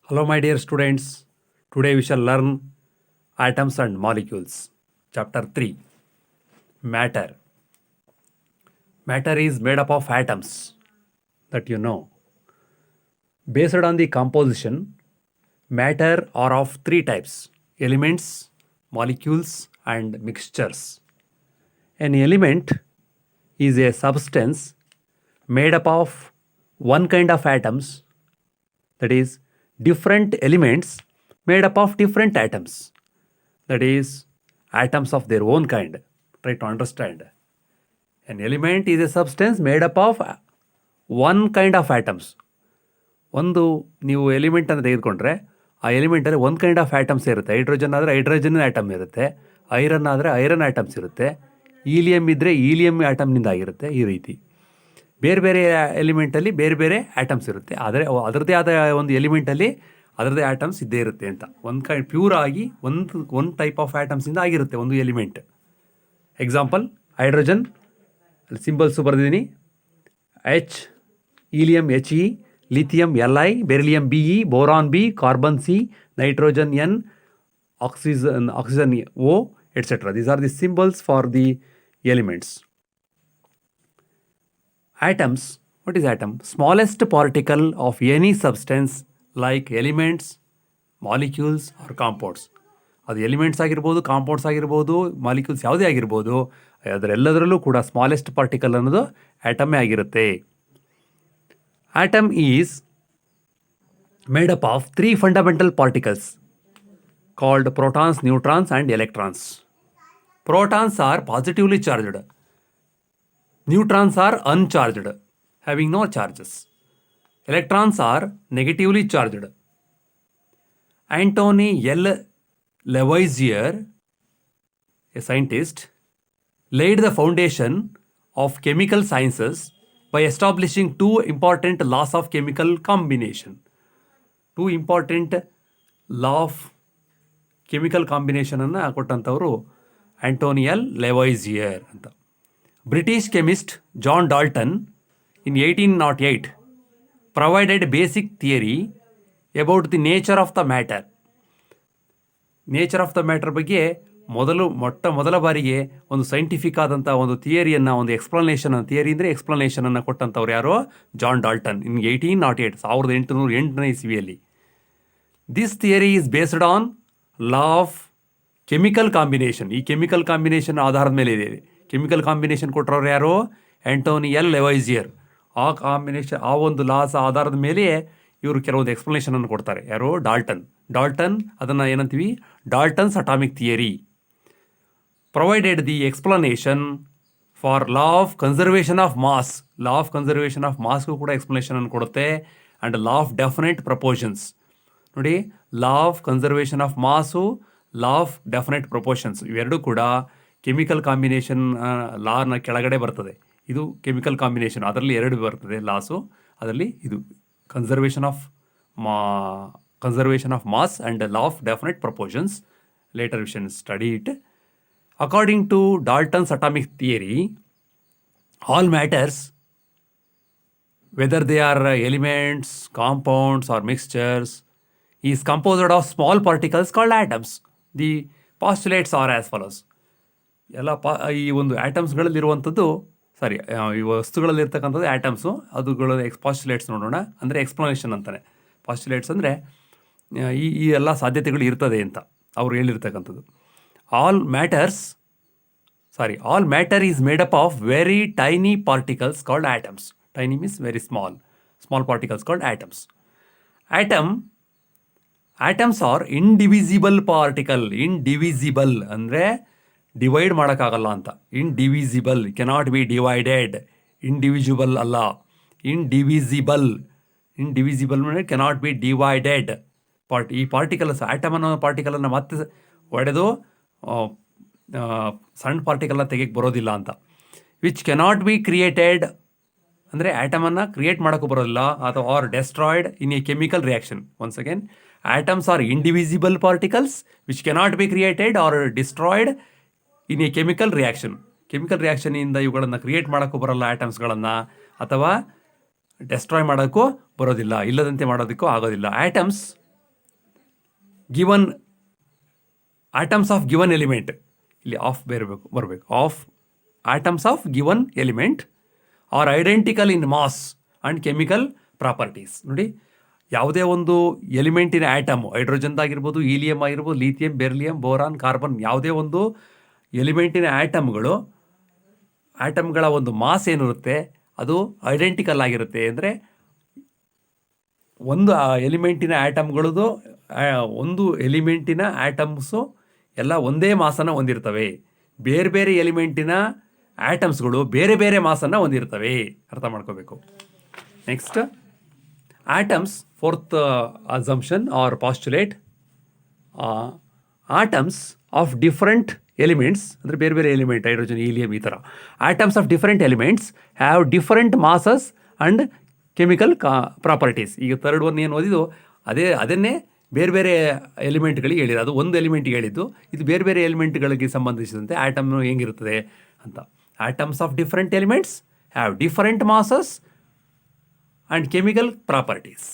Hello, my dear students. Today we shall learn atoms and molecules. Chapter 3 Matter. Matter is made up of atoms that you know. Based on the composition, matter are of three types: elements, molecules, and mixtures. An element is a substance made up of one kind of atoms, that is, different elements made up of different atoms, that is, atoms of their own kind. Try to understand. An element is a substance made up of one kind of atoms. ಒಂದು ನೀವು element ಅಂತ ತೆಗೆದುಕೊಂಡ್ರೆ ಆ ಎಲಿಮೆಂಟಲ್ಲಿ ಒಂದು kind of atoms ಇರುತ್ತೆ. Hydrogen ಆದರೆ hydrogen atom ಇರುತ್ತೆ, iron ಆದರೆ ಐರನ್ ಆಟಮ್ಸ್ ಇರುತ್ತೆ, ಈಲಿಯಮ್ ಇದ್ದರೆ ಈಲಿಯಮ್ ಆಟಮ್ನಿಂದ ಆಗಿರುತ್ತೆ. ಈ ರೀತಿ ಬೇರೆ ಬೇರೆ ಎಲಿಮೆಂಟಲ್ಲಿ ಬೇರೆ ಬೇರೆ ಆಟಮ್ಸ್ ಇರುತ್ತೆ. ಆದರೆ ಅದರದ್ದೇ ಆದ ಒಂದು ಎಲಿಮೆಂಟಲ್ಲಿ ಅದರದ್ದೇ ಆಟಮ್ಸ್ ಇದ್ದೇ ಇರುತ್ತೆ ಅಂತ. ಒಂದು ಪ್ಯೂರ್ ಆಗಿ ಒಂದು ಟೈಪ್ ಆಫ್ ಆಟಮ್ಸಿಂದ ಆಗಿರುತ್ತೆ ಒಂದು ಎಲಿಮೆಂಟ್. ಎಕ್ಸಾಂಪಲ್ ಹೈಡ್ರೋಜನ್, ಅಲ್ಲಿ ಸಿಂಬಲ್ಸು ಬರೆದಿದ್ದೀನಿ. H, helium H E, lithium Li, beryllium Be, boron B, carbon C, nitrogen N, oxygen O, etc. These are the symbols for the elements. Atoms. What is atom? Smallest particle of any substance like elements, molecules or compounds. ಅದು elements ಆಗಿರ್ಬೋದು, compounds ಆಗಿರ್ಬೋದು, molecules ಯಾವುದೇ ಆಗಿರ್ಬೋದು, ಅದರೆಲ್ಲದರಲ್ಲೂ ಕೂಡ smallest particle ಅನ್ನೋದು ಆಟಮೇ ಆಗಿರುತ್ತೆ. Atom is made up of three fundamental particles called protons, neutrons and electrons. Protons are positively charged. Neutrons are uncharged, having no charges. Electrons are negatively charged. Anthony L. Lavoisier, a scientist, laid the foundation of chemical sciences by establishing two important laws of chemical combination. Two important law of chemical combination ಅನ್ನು ಕೊಟ್ಟಂಥವರು Antony L ಲೆವಾಯ್ಸಿಯರ್ ಅಂತ. British chemist John Dalton in 1808 provided basic theory about the nature of the matter. Nature of the matter ಬಗ್ಗೆ ಮೊದಲ ಬಾರಿಗೆ ಒಂದು scientific ಆದಂಥ ಒಂದು ಥಿಯರಿಯನ್ನು, ಒಂದು explanation, theory ಅಂದರೆ ಎಕ್ಸ್ಪ್ಲನೇಷನನ್ನು ಕೊಟ್ಟಂಥವ್ರು ಯಾರೋ? ಜಾನ್ ಡಾಲ್ಟನ್ ಇನ್ 1808, 1808ನೇ ಇಸ್ವಿಯಲ್ಲಿ. This theory is based on law of chemical combination. ಈ ಕೆಮಿಕಲ್ ಕಾಂಬಿನೇಷನ್ ಆಧಾರದ ಮೇಲೆ ಇದೆ. ಕೆಮಿಕಲ್ ಕಾಂಬಿನೇಷನ್ ಕೊಟ್ಟರವ್ರು ಯಾರು? Antoine L Lavoisier. ಆ ಒಂದು ಲಾಸ್ ಆಧಾರದ ಮೇಲೆ ಇವರು ಕೆಲವೊಂದು ಎಕ್ಸ್ಪ್ಲನೇಷನನ್ನು ಕೊಡ್ತಾರೆ. ಯಾರು? ಡಾಲ್ಟನ್ ಅದನ್ನು ಏನಂತೀವಿ? Dalton's atomic theory. Provided the explanation for law of conservation of mass. Law of conservation of ಮಾಸ್ಗೂ ಕೂಡ ಎಕ್ಸ್ಪ್ಲನೇಷನನ್ನು ಕೊಡುತ್ತೆ. And law of definite proportions. ನೋಡಿ, law of conservation of mass, law of definite proportions ಇವೆರಡೂ ಕೂಡ chemical combination ಲಾನ ಕೆಳಗಡೆ ಬರ್ತದೆ. ಇದು ಕೆಮಿಕಲ್ ಕಾಂಬಿನೇಷನ್, ಅದರಲ್ಲಿ ಎರಡು ಬರ್ತದೆ ಲಾಸು. ಅದರಲ್ಲಿ ಇದು conservation of mass and law of definite proportions. Later we shall study it. According to Dalton's atomic theory, all matters, whether they are elements, compounds or mixtures, is composed of small particles called atoms. The postulates are as follows. ಈ ಒಂದು ಆಟಮ್ಸ್ಗಳಲ್ಲಿರುವಂಥದ್ದು, ಈ ವಸ್ತುಗಳಲ್ಲಿರ್ತಕ್ಕಂಥದ್ದು atoms. ಅದುಗಳು postulates ನೋಡೋಣ. ಅಂದರೆ explanation ಅಂತಾನೆ. Postulates ಅಂದರೆ ಈ ಎಲ್ಲ ಸಾಧ್ಯತೆಗಳು ಇರ್ತದೆ ಅಂತ ಅವರು ಹೇಳಿರ್ತಕ್ಕಂಥದ್ದು. All matter is made up of very tiny particles called atoms. Tiny means very small particles called atoms. Atoms are indivisible particle. Indivisible ಅಂದರೆ ಡಿವೈಡ್ ಮಾಡೋಕ್ಕಾಗಲ್ಲ ಅಂತ. Indivisible, cannot be divided. Individual ಅಲ್ಲ, ಇಂಡಿವಿಸಿಬಲ್ ಅಂದರೆ ಕೆನಾಟ್ ಬಿ ಡಿವೈಡೆಡ್. ಈ particles, atom ಅನ್ನೋ ಪಾರ್ಟಿಕಲನ್ನು ಮತ್ತೆ ಒಡೆದು ಸಣ್ಣ ಪಾರ್ಟಿಕಲ್ನ ತೆಗೆಯಕ್ಕೆ ಬರೋದಿಲ್ಲ ಅಂತ. ವಿಚ್ ಕೆನಾಟ್ ಬಿ ಕ್ರಿಯೇಟೆಡ್ ಅಂದರೆ ಆಟಮನ್ನು ಕ್ರಿಯೇಟ್ ಮಾಡೋಕ್ಕೂ ಬರೋದಿಲ್ಲ, ಅಥವಾ or destroyed in a chemical reaction. Once again, atoms are indivisible particles which cannot be created or destroyed in a chemical reaction. Chemical ರಿಯಾಕ್ಷನಿಂದ ಇವುಗಳನ್ನು ಕ್ರಿಯೇಟ್ ಮಾಡೋಕ್ಕೂ ಬರೋಲ್ಲ ಆಟಮ್ಸ್ಗಳನ್ನು, ಅಥವಾ ಡೆಸ್ಟ್ರಾಯ್ ಮಾಡೋಕ್ಕೂ ಬರೋದಿಲ್ಲ, ಇಲ್ಲದಂತೆ ಮಾಡೋದಕ್ಕೂ ಆಗೋದಿಲ್ಲ. Atoms given atoms of given element, ಇಲ್ಲಿ ಆಫ್ ಬರಬೇಕು of atoms of given element are identical in mass and chemical properties. ನೋಡಿ, ಯಾವುದೇ ಒಂದು ಎಲಿಮೆಂಟಿನ ಆ್ಯಟಮು, ಹೈಡ್ರೋಜನ್ದಾಗಿರ್ಬೋದು, ಹೀಲಿಯಂ ಆಗಿರ್ಬೋದು, ಲೀಥಿಯಂ, ಬೆರ್ಲಿಯಂ, ಬೋರಾನ್, ಕಾರ್ಬನ್, ಯಾವುದೇ ಒಂದು ಎಲಿಮೆಂಟಿನ ಆ್ಯಟಮ್ಗಳ ಒಂದು ಮಾಸ್ ಏನಿರುತ್ತೆ ಅದು ಐಡೆಂಟಿಕಲ್ ಆಗಿರುತ್ತೆ. ಅಂದರೆ ಒಂದು ಎಲಿಮೆಂಟಿನ ಆ್ಯಟಮ್ಗಳದು ಒಂದು ಎಲಿಮೆಂಟಿನ ಆ್ಯಟಮ್ಸು ಎಲ್ಲ ಒಂದೇ ಮಾಸನ್ನು ಹೊಂದಿರ್ತವೆ. ಬೇರೆ ಬೇರೆ ಎಲಿಮೆಂಟಿನ ಆ್ಯಟಮ್ಸ್ಗಳು ಬೇರೆ ಬೇರೆ ಮಾಸನ್ನು ಹೊಂದಿರ್ತವೆ, ಅರ್ಥ ಮಾಡ್ಕೋಬೇಕು. Next, atoms, fourth assumption or postulate, atoms of different elements, ಅಂದರೆ ಬೇರೆ ಬೇರೆ ಎಲಿಮೆಂಟ್, ಹೈಡ್ರೋಜನ್, ಹೀಲಿಯಂ, ಈ ಥರ atoms of different elements have different masses and chemical properties. ಈಗ ಥರ್ಡ್ ಒನ್ ಏನು ಓದಿದ್ದು ಅದನ್ನೇ ಬೇರೆ ಬೇರೆ ಎಲಿಮೆಂಟ್ಗಳಿಗೆ ಹೇಳಿದ್ರು. ಅದು ಒಂದು ಎಲಿಮೆಂಟ್ಗೆ ಹೇಳಿದ್ದು, ಇದು ಬೇರೆ ಬೇರೆ ಎಲಿಮೆಂಟ್ಗಳಿಗೆ ಸಂಬಂಧಿಸಿದಂತೆ ಆಟಮ್ ಹೆಂಗಿರುತ್ತದೆ ಅಂತ. Atoms of different elements have different masses and chemical properties.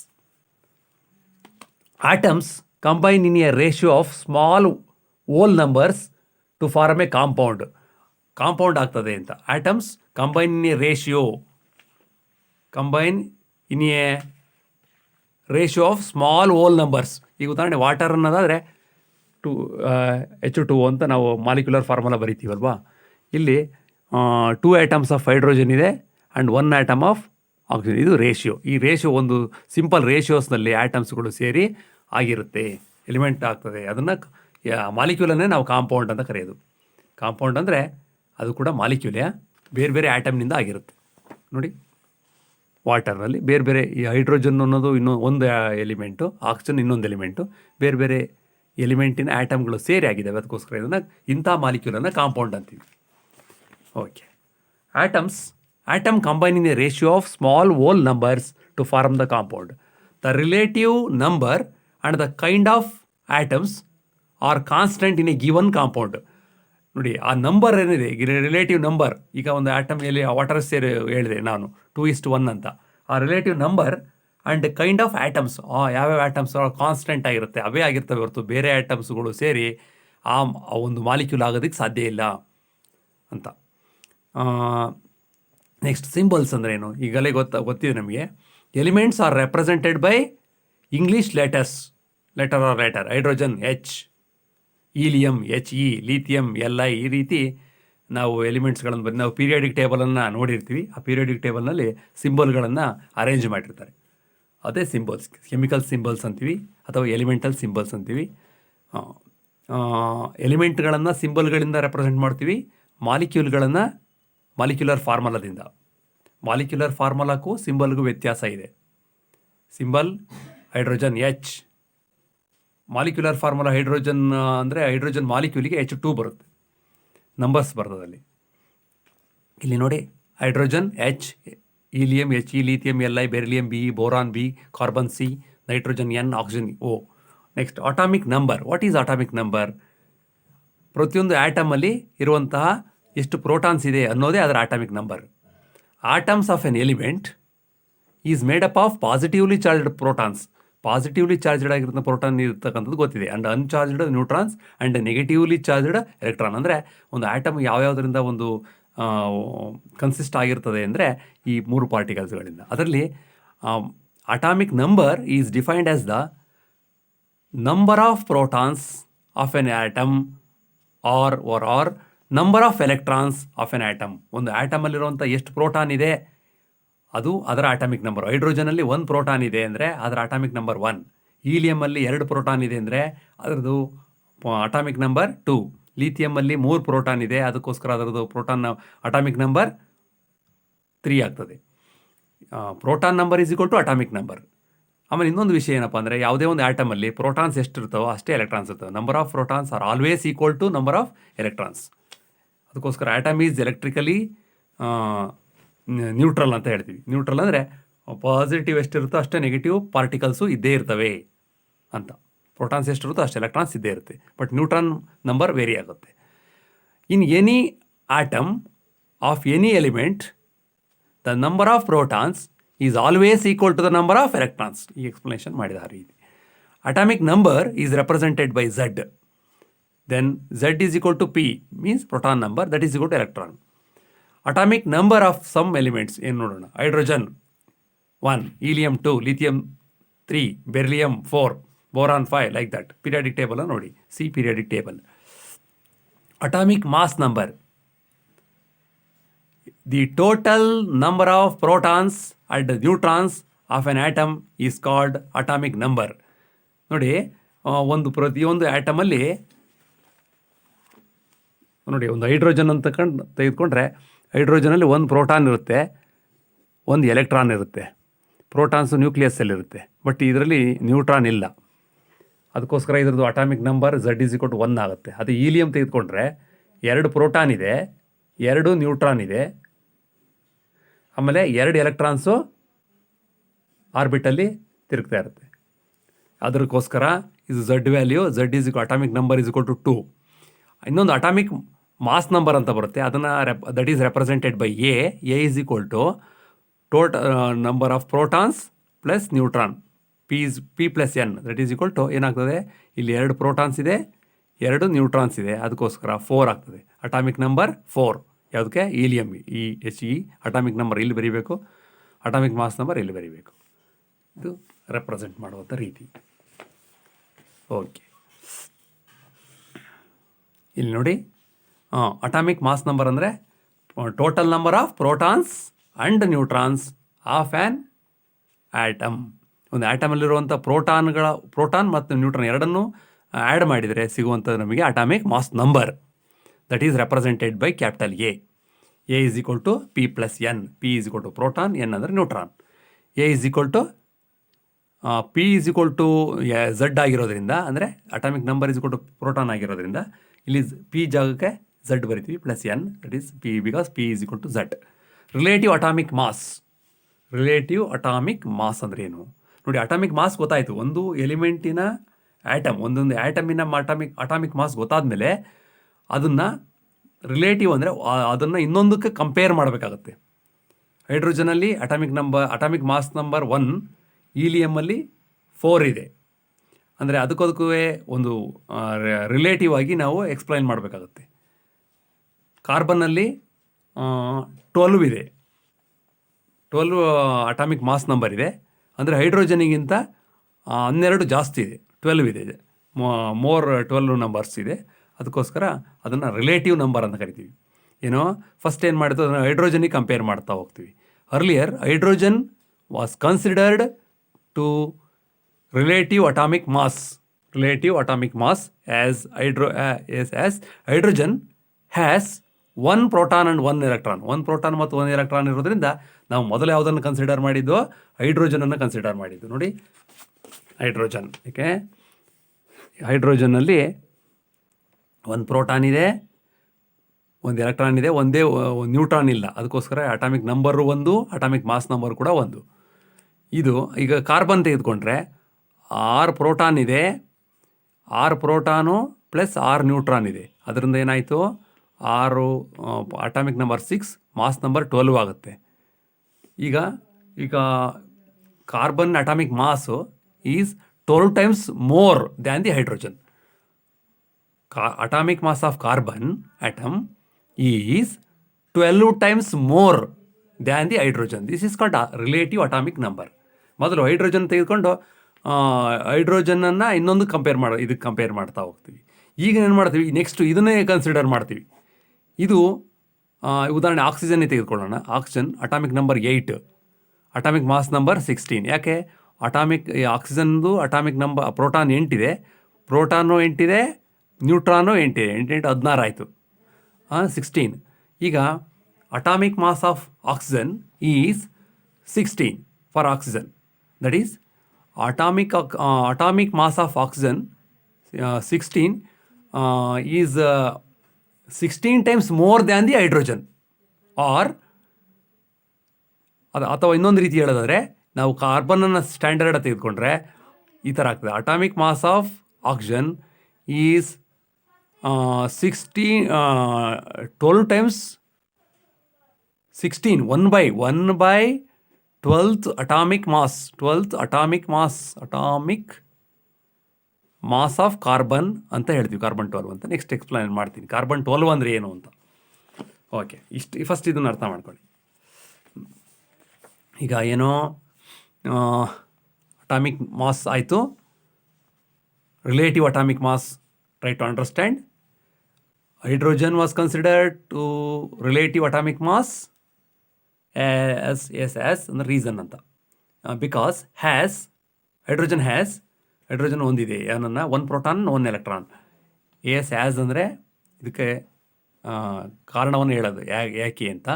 Atoms combine in a ratio of small whole numbers to form a compound ಆಗ್ತದೆ ಅಂತ. Atoms combine in a ratio of small whole numbers. ಈಗ ಉದಾಹರಣೆ water ಅನ್ನೋದಾದರೆ H2O ಅಂತ ನಾವು molecular formula ಬರಿತೀವಲ್ವಾ, ಇಲ್ಲಿ 2 atoms of hydrogen ಇದೆ and 1 atom of oxygen. ಇದು ರೇಷಿಯೋ. ಈ ರೇಷಿಯೋ ಒಂದು ಸಿಂಪಲ್ ರೇಷಿಯೋಸ್ನಲ್ಲಿ ಆಟಮ್ಸ್ಗಳು ಸೇರಿ ಆಗಿರುತ್ತೆ, ಎಲಿಮೆಂಟ್ ಆಗ್ತದೆ. ಅದನ್ನು ಮಾಲಿಕ್ಯೂಲನ್ನೇ ನಾವು ಕಾಂಪೌಂಡ್ ಅಂತ ಕರೆಯೋದು. ಕಾಂಪೌಂಡ್ ಅಂದರೆ ಅದು ಕೂಡ ಮಾಲಿಕ್ಯೂಲೇ, ಬೇರೆ ಬೇರೆ ಆಟಮ್ನಿಂದ ಆಗಿರುತ್ತೆ. ನೋಡಿ, ವಾಟರ್ನಲ್ಲಿ ಬೇರೆ ಬೇರೆ, ಈ ಹೈಡ್ರೋಜನ್ ಅನ್ನೋದು ಒಂದು ಎಲಿಮೆಂಟು, ಆಕ್ಸಿಜನ್ ಇನ್ನೊಂದು ಎಲಿಮೆಂಟು, ಬೇರೆ ಬೇರೆ ಎಲಿಮೆಂಟಿನ ಆಟಮ್ಗಳು ಸೇರಿ ಆಗಿದ್ದಾವೆ. ಅದಕ್ಕೋಸ್ಕರ ಇದನ್ನು ಇಂಥ ಮಾಲಿಕ್ಯೂಲನ್ನು ಕಾಂಪೌಂಡ್ ಅಂತೀವಿ. Okay, atom combine in a ratio of small whole numbers to form the compound. The relative number and the kind of atoms are constant in a given compound. ನೋಡಿ, ಆ ನಂಬರ್ ಏನಿದೆ, ರಿಲೇಟಿವ್ ನಂಬರ್, ಈಗ ಒಂದು atom ಎಲ್ಲಿ water ಸೇರಿ ಹೇಳಿದೆ ನಾನು 2:1 ಅಂತ. ಆ relative number and kind of atoms, ಯಾವ್ಯಾವ ಆಟಮ್ಸ್ ಕಾನ್ಸ್ಟೆಂಟ್ ಆಗಿರುತ್ತೆ, ಅವೇ ಆಗಿರ್ತವೆ ಹೊರತು ಬೇರೆ ಆಟಮ್ಸ್ಗಳು ಸೇರಿ ಆ ಒಂದು ಮಾಲಿಕ್ಯೂಲ್ ಆಗೋದಕ್ಕೆ ಸಾಧ್ಯ ಇಲ್ಲ ಅಂತ. ನೆಕ್ಸ್ಟ್, ಸಿಂಬಲ್ಸ್ ಅಂದರೆ ಏನು ಈಗಲೇ ಗೊತ್ತಿದೆ ನಮಗೆ. Elements are represented by English letter. Hydrogen H, helium He, lithium Li. ಈ ರೀತಿ ನಾವು ಎಲಿಮೆಂಟ್ಸ್ಗಳನ್ನು ನಾವು ಪೀರಿಯಾಡಿಕ್ ಟೇಬಲನ್ನು ನೋಡಿರ್ತೀವಿ. ಆ ಪೀರಿಯಾಡಿಕ್ ಟೇಬಲ್ನಲ್ಲಿ ಸಿಂಬಲ್ಗಳನ್ನು ಅರೇಂಜ್ ಮಾಡಿರ್ತಾರೆ. ಅದೇ ಸಿಂಬಲ್ಸ್, ಕೆಮಿಕಲ್ ಸಿಂಬಲ್ಸ್ ಅಂತೀವಿ ಅಥವಾ ಎಲಿಮೆಂಟಲ್ ಸಿಂಬಲ್ಸ್ ಅಂತೀವಿ. ಎಲಿಮೆಂಟ್ಗಳನ್ನು ಸಿಂಬಲ್ಗಳಿಂದ ರೆಪ್ರೆಸೆಂಟ್ ಮಾಡ್ತೀವಿ, ಮಾಲಿಕ್ಯೂಲ್ಗಳನ್ನು ಮಾಲಿಕ್ಯುಲರ್ ಫಾರ್ಮುಲಾದಿಂದ. ಮಾಲಿಕ್ಯುಲರ್ ಫಾರ್ಮುಲಾಕ್ಕೂ ಸಿಂಬಲ್ಗೂ ವ್ಯತ್ಯಾಸ ಇದೆ. Symbol hydrogen H, molecular formula hydrogen ಅಂದರೆ ಹೈಡ್ರೋಜನ್ ಮಾಲಿಕ್ಯೂಲಿಗೆ H2 ಬರುತ್ತೆ, ನಂಬರ್ಸ್ ಬರ್ತದಲ್ಲಿ. ಇಲ್ಲಿ ನೋಡಿ, hydrogen H, helium He, lithium Li, beryllium B, boron B, carbon C, nitrogen N, oxygen O. Next, atomic number. What is atomic number? ಪ್ರತಿಯೊಂದು ಆಟಮಲ್ಲಿ ಇರುವಂತಹ ಎಷ್ಟು protons ಇದೆ ಅನ್ನೋದೇ ಅದರ atomic number. Atoms of an element is made up of positively charged protons. Positively charged ಆಗಿರೋ proton ಇರ್ತಕ್ಕಂಥದ್ದು ಗೊತ್ತಿದೆ. And uncharged neutrons and negatively charged electron. ಅಂದರೆ ಒಂದು ಆಟಮ್ ಯಾವ್ಯಾವುದರಿಂದ ಒಂದು ಕನ್ಸಿಸ್ಟ್ ಆಗಿರ್ತದೆ ಅಂದರೆ ಈ 3 ಪಾರ್ಟಿಕಲ್ಸ್ಗಳಿಂದ. ಅದರಲ್ಲಿ atomic number is defined as the number of protons of an atom or number of electrons of an atom. ಒಂದು ಆಟಮಲ್ಲಿರುವಂಥ ಎಷ್ಟು ಪ್ರೋಟಾನ್ ಇದೆ ಅದು ಅದರ ಅಟಾಮಿಕ್ ನಂಬರ್. ಹೈಡ್ರೋಜನಲ್ಲಿ 1 ಪ್ರೋಟಾನ್ ಇದೆ ಅಂದರೆ ಅದರ ಅಟಾಮಿಕ್ ನಂಬರ್ 1. ಹೀಲಿಯಮಲ್ಲಿ 2 ಪ್ರೋಟಾನ್ ಇದೆ ಅಂದರೆ ಅದರದ್ದು ಅಟಾಮಿಕ್ ನಂಬರ್ 2. ಲೀಥಿಯಮಲ್ಲಿ 3 ಪ್ರೋಟಾನ್ ಇದೆ, ಅದಕ್ಕೋಸ್ಕರ ಅದರದ್ದು ಅಟಾಮಿಕ್ ನಂಬರ್ 3 ಆಗ್ತದೆ. Proton number is equal to atomic number. ಆಮೇಲೆ ಇನ್ನೊಂದು ವಿಷಯ ಏನಪ್ಪ ಅಂದರೆ, ಯಾವುದೇ ಒಂದು ಆಟಮಲ್ಲಿ ಪ್ರೋಟಾನ್ಸ್ ಎಷ್ಟಿರ್ತಾವೋ ಅಷ್ಟೇ ಎಲೆಕ್ಟ್ರಾನ್ಸ್ ಇರ್ತವೆ. Number of protons are always equal to number of electrons. ಅದಕ್ಕೋಸ್ಕರ ಆಟಮ್ ಈಸ್ ಎಲೆಕ್ಟ್ರಿಕಲಿ ನ್ಯೂಟ್ರಲ್ ಅಂತ ಹೇಳ್ತೀವಿ. ನ್ಯೂಟ್ರಲ್ ಅಂದರೆ ಪಾಸಿಟಿವ್ ಎಷ್ಟಿರುತ್ತೋ ಅಷ್ಟೇ ನೆಗೆಟಿವ್ ಪಾರ್ಟಿಕಲ್ಸು ಇದ್ದೇ ಇರ್ತವೆ ಅಂತ. ಪ್ರೋಟಾನ್ಸ್ ಎಷ್ಟಿರುತ್ತೋ ಅಷ್ಟು ಎಲೆಕ್ಟ್ರಾನ್ಸ್ ಇದ್ದೇ ಇರುತ್ತೆ, ಬಟ್ ನ್ಯೂಟ್ರಾನ್ ನಂಬರ್ ವೇರಿ ಆಗುತ್ತೆ. In any atom of any element the number of protons is always equal to the number of electrons. ಈ ಎಕ್ಸ್ಪ್ಲನೇಷನ್ ಮಾಡಿದ ರೀತಿ. Atomic number is represented by Z. Then Z is equal to P, means proton number, that is equal to electron. Atomic number of some elements ಏನು ನೋಡೋಣ. Hydrogen 1, helium 2, lithium 3, beryllium 4, boron 5, like that. Periodic table ನೋಡಿ. See periodic table. Atomic mass number. The total number of protons and neutrons of an atom is called atomic number. ನೋಡಿ, ಪ್ರತಿಯೊಂದು ಆಟಮಲ್ಲಿ ನೋಡಿ, ಒಂದು hydrogen ಅಂತ ತೆಗೆದುಕೊಂಡ್ರೆ ಹೈಡ್ರೋಜನಲ್ಲಿ ಒಂದು ಪ್ರೋಟಾನ್ ಇರುತ್ತೆ, ಒಂದು ಎಲೆಕ್ಟ್ರಾನ್ ಇರುತ್ತೆ. ಪ್ರೋಟಾನ್ಸು ನ್ಯೂಕ್ಲಿಯಸ್ಸಲ್ಲಿರುತ್ತೆ, ಬಟ್ ಇದರಲ್ಲಿ ನ್ಯೂಟ್ರಾನ್ ಇಲ್ಲ. ಅದಕ್ಕೋಸ್ಕರ ಇದ್ರದ್ದು atomic number Z is equal to 1 ಆಗುತ್ತೆ. ಅದು ಹೀಲಿಯಂ ತೆಗೆದುಕೊಂಡ್ರೆ 2 ಪ್ರೋಟಾನ್ ಇದೆ, 2 ನ್ಯೂಟ್ರಾನ್ ಇದೆ, ಆಮೇಲೆ 2 ಎಲೆಕ್ಟ್ರಾನ್ಸು ಆರ್ಬಿಟಲ್ಲಿ ತಿರುಗ್ತಾ ಇರುತ್ತೆ. ಅದಕ್ಕೋಸ್ಕರ ಇದು Z value, Z is equal atomic number is equal to 2. ಇನ್ನೊಂದು ಅಟಾಮಿಕ್ ಮಾಸ್ ನಂಬರ್ ಅಂತ ಬರುತ್ತೆ, ಅದನ್ನು that is represented by A is equal to number of protons plus neutron, P plus N, that is equal to ಏನಾಗ್ತದೆ, ಇಲ್ಲಿ 2 protons ಇದೆ, 2 neutrons ಇದೆ, ಅದಕ್ಕೋಸ್ಕರ 4 ಆಗ್ತದೆ. ಅಟಾಮಿಕ್ ನಂಬರ್ 4 ಯಾವುದಕ್ಕೆ, ಹೀಲಿಯಂ, He. ಅಟಾಮಿಕ್ ನಂಬರ್ ಇಲ್ಲಿ ಬರೀಬೇಕು, ಅಟಾಮಿಕ್ ಮಾಸ್ ನಂಬರ್ ಇಲ್ಲಿ ಬರೀಬೇಕು. ಇದು ರೆಪ್ರೆಸೆಂಟ್ ಮಾಡುವಂಥ ರೀತಿ. ಓಕೆ, ಇಲ್ಲಿ ನೋಡಿ, ಅಟಾಮಿಕ್ ಮಾಸ್ ನಂಬರ್ ಅಂದರೆ total number of protons and neutrons of an atom. ಒಂದು ಆ್ಯಟಮಲ್ಲಿರುವಂಥ ಪ್ರೋಟಾನ್ ಮತ್ತು ನ್ಯೂಟ್ರಾನ್ ಎರಡನ್ನೂ ಆ್ಯಡ್ ಮಾಡಿದರೆ ಸಿಗುವಂಥ ನಮಗೆ atomic mass number. That is represented by capital A. Is equal to P plus N. P is equal to proton, N ಅಂದರೆ neutron. A is equal to P is equal to Z ಆಗಿರೋದ್ರಿಂದ, ಅಂದರೆ atomic number is equal to proton ಆಗಿರೋದ್ರಿಂದ ಇಲ್ಲಿ P ಜಾಗಕ್ಕೆ Z ಬರಿತೀವಿ plus N, that is P, because P is equal to Z. Relative atomic mass. Relative atomic mass ಅಂದರೆ ಏನು ನೋಡಿ. Atomic mass ಗೊತ್ತಾಯಿತು, ಒಂದು ಎಲಿಮೆಂಟಿನ ಆ್ಯಟಮ್, ಒಂದೊಂದು ಆ್ಯಟಮಿನ ಅಟಾಮಿಕ್ ಮಾಸ್ ಗೊತ್ತಾದಮೇಲೆ ಅದನ್ನು ರಿಲೇಟಿವ್ ಅಂದರೆ ಅದನ್ನು ಇನ್ನೊಂದಕ್ಕೆ ಕಂಪೇರ್ ಮಾಡಬೇಕಾಗತ್ತೆ. ಹೈಡ್ರೋಜನಲ್ಲಿ ಅಟಾಮಿಕ್ ಮಾಸ್ ನಂಬರ್ 1, ಹೀಲಿಯಮಲ್ಲಿ 4 ಇದೆ. ಅಂದರೆ ಅದಕ್ಕೂ ಒಂದು ರಿಲೇಟಿವ್ ಆಗಿ ನಾವು ಎಕ್ಸ್ಪ್ಲೈನ್ ಮಾಡಬೇಕಾಗತ್ತೆ. ಕಾರ್ಬನ್ನಲ್ಲಿ 12 ಇದೆ, 12 ಅಟಾಮಿಕ್ ಮಾಸ್ ನಂಬರ್ ಇದೆ. ಅಂದರೆ ಹೈಡ್ರೋಜನಿಗಿಂತ 12 ಜಾಸ್ತಿ ಇದೆ, 12 ಇದೆ, ಮೋರ್ 12 ನಂಬರ್ಸ್ ಇದೆ. ಅದಕ್ಕೋಸ್ಕರ ಅದನ್ನು ರಿಲೇಟಿವ್ ನಂಬರ್ ಅಂತ ಕರಿತೀವಿ. ಏನೋ ಫಸ್ಟ್ ಏನು ಮಾಡಿದ್ದು, ಅದನ್ನು ಹೈಡ್ರೋಜನಿಗೆ ಕಂಪೇರ್ ಮಾಡ್ತಾ ಹೋಗ್ತೀವಿ. Earlier hydrogen was considered to relative atomic mass as hydrogen has 1 proton and 1 electron. 1 proton ಮತ್ತು 1 ಎಲೆಕ್ಟ್ರಾನ್ ಇರೋದ್ರಿಂದ ನಾವು ಮೊದಲು ಯಾವುದನ್ನು ಕನ್ಸಿಡರ್ ಮಾಡಿದ್ದು, ಹೈಡ್ರೋಜನನ್ನು ಕನ್ಸಿಡರ್ ಮಾಡಿದ್ದು. ನೋಡಿ, ಹೈಡ್ರೋಜನ್, ಏಕೆ ಹೈಡ್ರೋಜನ್ನಲ್ಲಿ 1 ಪ್ರೋಟಾನ್ ಇದೆ, 1 ಎಲೆಕ್ಟ್ರಾನ್ ಇದೆ, ಒಂದೇ ನ್ಯೂಟ್ರಾನ್ ಇಲ್ಲ. ಅದಕ್ಕೋಸ್ಕರ atomic number 1, atomic mass number ಕೂಡ 1. ಇದು ಈಗ ಕಾರ್ಬನ್ ತೆಗೆದುಕೊಂಡ್ರೆ 6 ಪ್ರೋಟಾನ್ ಇದೆ, 6 ಪ್ರೋಟಾನು ಪ್ಲಸ್ 6 ನ್ಯೂಟ್ರಾನ್ ಇದೆ. ಅದರಿಂದ ಏನಾಯಿತು, 6 ಅಟಾಮಿಕ್ ನಂಬರ್ 6, ಮಾಸ್ ನಂಬರ್ 12 ಆಗುತ್ತೆ. ಈಗ carbon atomic mass is 12 times more than the hydrogen. Atomic mass of carbon atom is 12 times more than the hydrogen. This is called relative atomic number. ಮೊದಲು hydrogen ತೆಗೆದುಕೊಂಡು ಹೈಡ್ರೋಜನನ್ನು ಇನ್ನೊಂದು ಇದಕ್ಕೆ compare ಮಾಡ್ತಾ ಹೋಗ್ತೀವಿ. ಈಗ ಏನು ಮಾಡ್ತೀವಿ, ನೆಕ್ಸ್ಟ್ ಇದನ್ನೇ ಕನ್ಸಿಡರ್ ಮಾಡ್ತೀವಿ. ಇದು ಉದಾಹರಣೆ ಆಕ್ಸಿಜನ್ನೇ ತೆಗೆದುಕೊಳ್ಳೋಣ. Oxygen atomic number 8, atomic mass number 16. ಯಾಕೆ, ಆಕ್ಸಿಜನ್ದು ಅಟಾಮಿಕ್ ನಂಬರ್ ಪ್ರೋಟಾನ್ 8 ಇದೆ, ಪ್ರೋಟಾನು 8 ಇದೆ, ನ್ಯೂಟ್ರಾನು 8 ಇದೆ, 8 16 ಆಯಿತು, 16. ಈಗ atomic mass of oxygen is 16 for oxygen. That is atomic mass of oxygen 16 is 16 times more than the hydrogen. Or ಅಥವಾ ಇನ್ನೊಂದು ರೀತಿ ಹೇಳೋದಾದರೆ, ನಾವು ಕಾರ್ಬನನ್ನು ಸ್ಟ್ಯಾಂಡರ್ಡ್ ತೆಗೆದುಕೊಂಡ್ರೆ ಈ ಥರ ಆಗ್ತದೆ. Atomic mass of oxygen is 12 times 16, 1 by 12th atomic mass mass of carbon ಅಂತ ಹೇಳ್ತೀವಿ, ಕಾರ್ಬನ್ 12 ಅಂತ. ನೆಕ್ಸ್ಟ್ ಎಕ್ಸ್ಪ್ಲೈನ್ ಮಾಡ್ತೀನಿ ಕಾರ್ಬನ್ 12 ಅಂದರೆ ಏನು ಅಂತ. ಓಕೆ, ಇಷ್ಟು ಫಸ್ಟ್ ಇದನ್ನು ಅರ್ಥ ಮಾಡ್ಕೊಳ್ಳಿ. ಈಗ ಏನೋ ಅಟಾಮಿಕ್ ಮಾಸ್ ಆಯಿತು, relative atomic mass try to understand. Hydrogen was considered to relative atomic mass as ಅಂದರೆ ರೀಸನ್ ಅಂತ. ಬಿಕಾಸ್ ಹೈಡ್ರೋಜನ್ ಹೊಂದಿದೆ ಏನನ್ನ, 1 ಪ್ರೋಟಾನ್ 1 ಎಲೆಕ್ಟ್ರಾನ್. ಆ್ಯಸ್ ಅಂದರೆ ಇದಕ್ಕೆ ಕಾರಣವನ್ನು ಹೇಳೋದು ಯಾಕೆ ಅಂತ.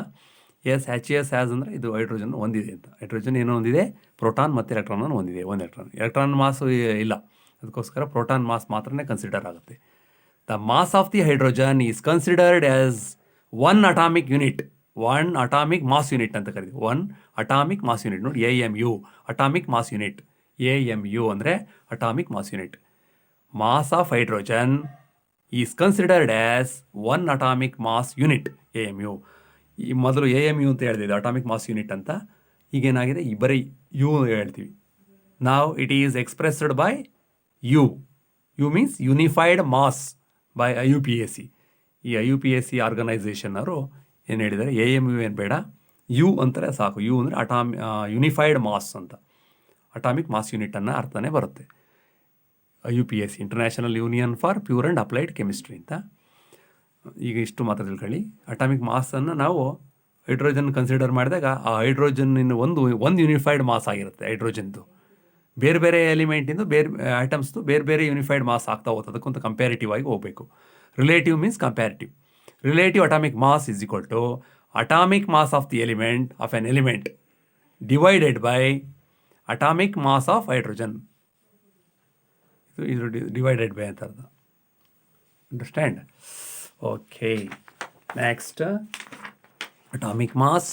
H ಅಂದರೆ ಇದು ಹೈಡ್ರೋಜನ್ ಹೊಂದಿದೆ ಅಂತ. ಹೈಡ್ರೋಜನ್ ಏನೋ ಹೊಂದಿದೆ, ಪ್ರೋಟಾನ್ ಮತ್ತು ಎಲೆಕ್ಟ್ರಾನನ್ನು ಹೊಂದಿದೆ. 1 ಎಲೆಕ್ಟ್ರಾನ್ ಮಾಸು ಇಲ್ಲ, ಅದಕ್ಕೋಸ್ಕರ ಪ್ರೋಟಾನ್ ಮಾಸ್ ಮಾತ್ರನೇ ಕನ್ಸಿಡರ್ ಆಗುತ್ತೆ. The mass of the hydrogen is considered as 1 atomic unit. 1 atomic mass unit ಅಂತ ಕರೀತೀವಿ. 1 ಅಟಾಮಿಕ್ ಮಾಸ್ ಯೂನಿಟ್. ನೋಡಿ, AMU atomic mass unit. AMU ಅಂದರೆ atomic mass unit. Mass of hydrogen is considered as 1 atomic mass unit, AMU. ಈ ಮೊದಲು AMU ಅಂತ ಹೇಳ್ತಿದ್ದೆ, atomic mass unit ಅಂತ. ಈಗೇನಾಗಿದೆ, ಈ ಬರೀ ಯು ಹೇಳ್ತೀವಿ. ನಾವು it is expressed by U. U means unified mass by IUPAC. ಈ IUPAC ಆರ್ಗನೈಸೇಷನ್ ಅವರು ಏನು ಹೇಳಿದ್ದಾರೆ, AMU ಏನು ಬೇಡ, ಯು ಅಂತಾರೆ ಸಾಕು. ಯು ಅಂದರೆ ಯುನಿಫೈಡ್ ಮಾಸ್ ಅಂತ, ಅಟಾಮಿಕ್ ಮಾಸ್ ಯೂನಿಟನ್ನು ಅರ್ಥನೇ ಬರುತ್ತೆ. IUPAC international union for pure and applied chemistry ಅಂತ. ಈಗ ಇಷ್ಟು ಮಾತ್ರ ತಿಳ್ಕೊಳ್ಳಿ. ಅಟಾಮಿಕ್ ಮಾಸನ್ನು ನಾವು ಹೈಡ್ರೋಜನ್ ಕನ್ಸಿಡರ್ ಮಾಡಿದಾಗ ಆ ಹೈಡ್ರೋಜನ್ನಿನ ಒಂದು ಯುನಿಫೈಡ್ ಮಾಸ್ ಆಗಿರುತ್ತೆ. ಹೈಡ್ರೋಜನ್ದು ಬೇರೆ ಬೇರೆ ಎಲಿಮೆಂಟಿಂದು ಬೇರೆ ಐಟಮ್ಸ್ದು ಬೇರೆ ಬೇರೆ ಯುನಿಫೈಡ್ ಮಾಸ್ ಆಗ್ತಾ ಹೋಗ್ತದೆ. ಅದಕ್ಕೊಂದು ಕಂಪ್ಯಾರಿಟಿವ್ ಆಗಿ ಹೋಗಬೇಕು. Relative means comparative. Relative atomic mass is equal to atomic mass of the element of an element divided by atomic mass of hydrogen. ಇದು ಡಿವೈಡೆಡ್ ಬೈ ಅಂತ ಅರ್ಥ. Understand? Okay, next atomic mass.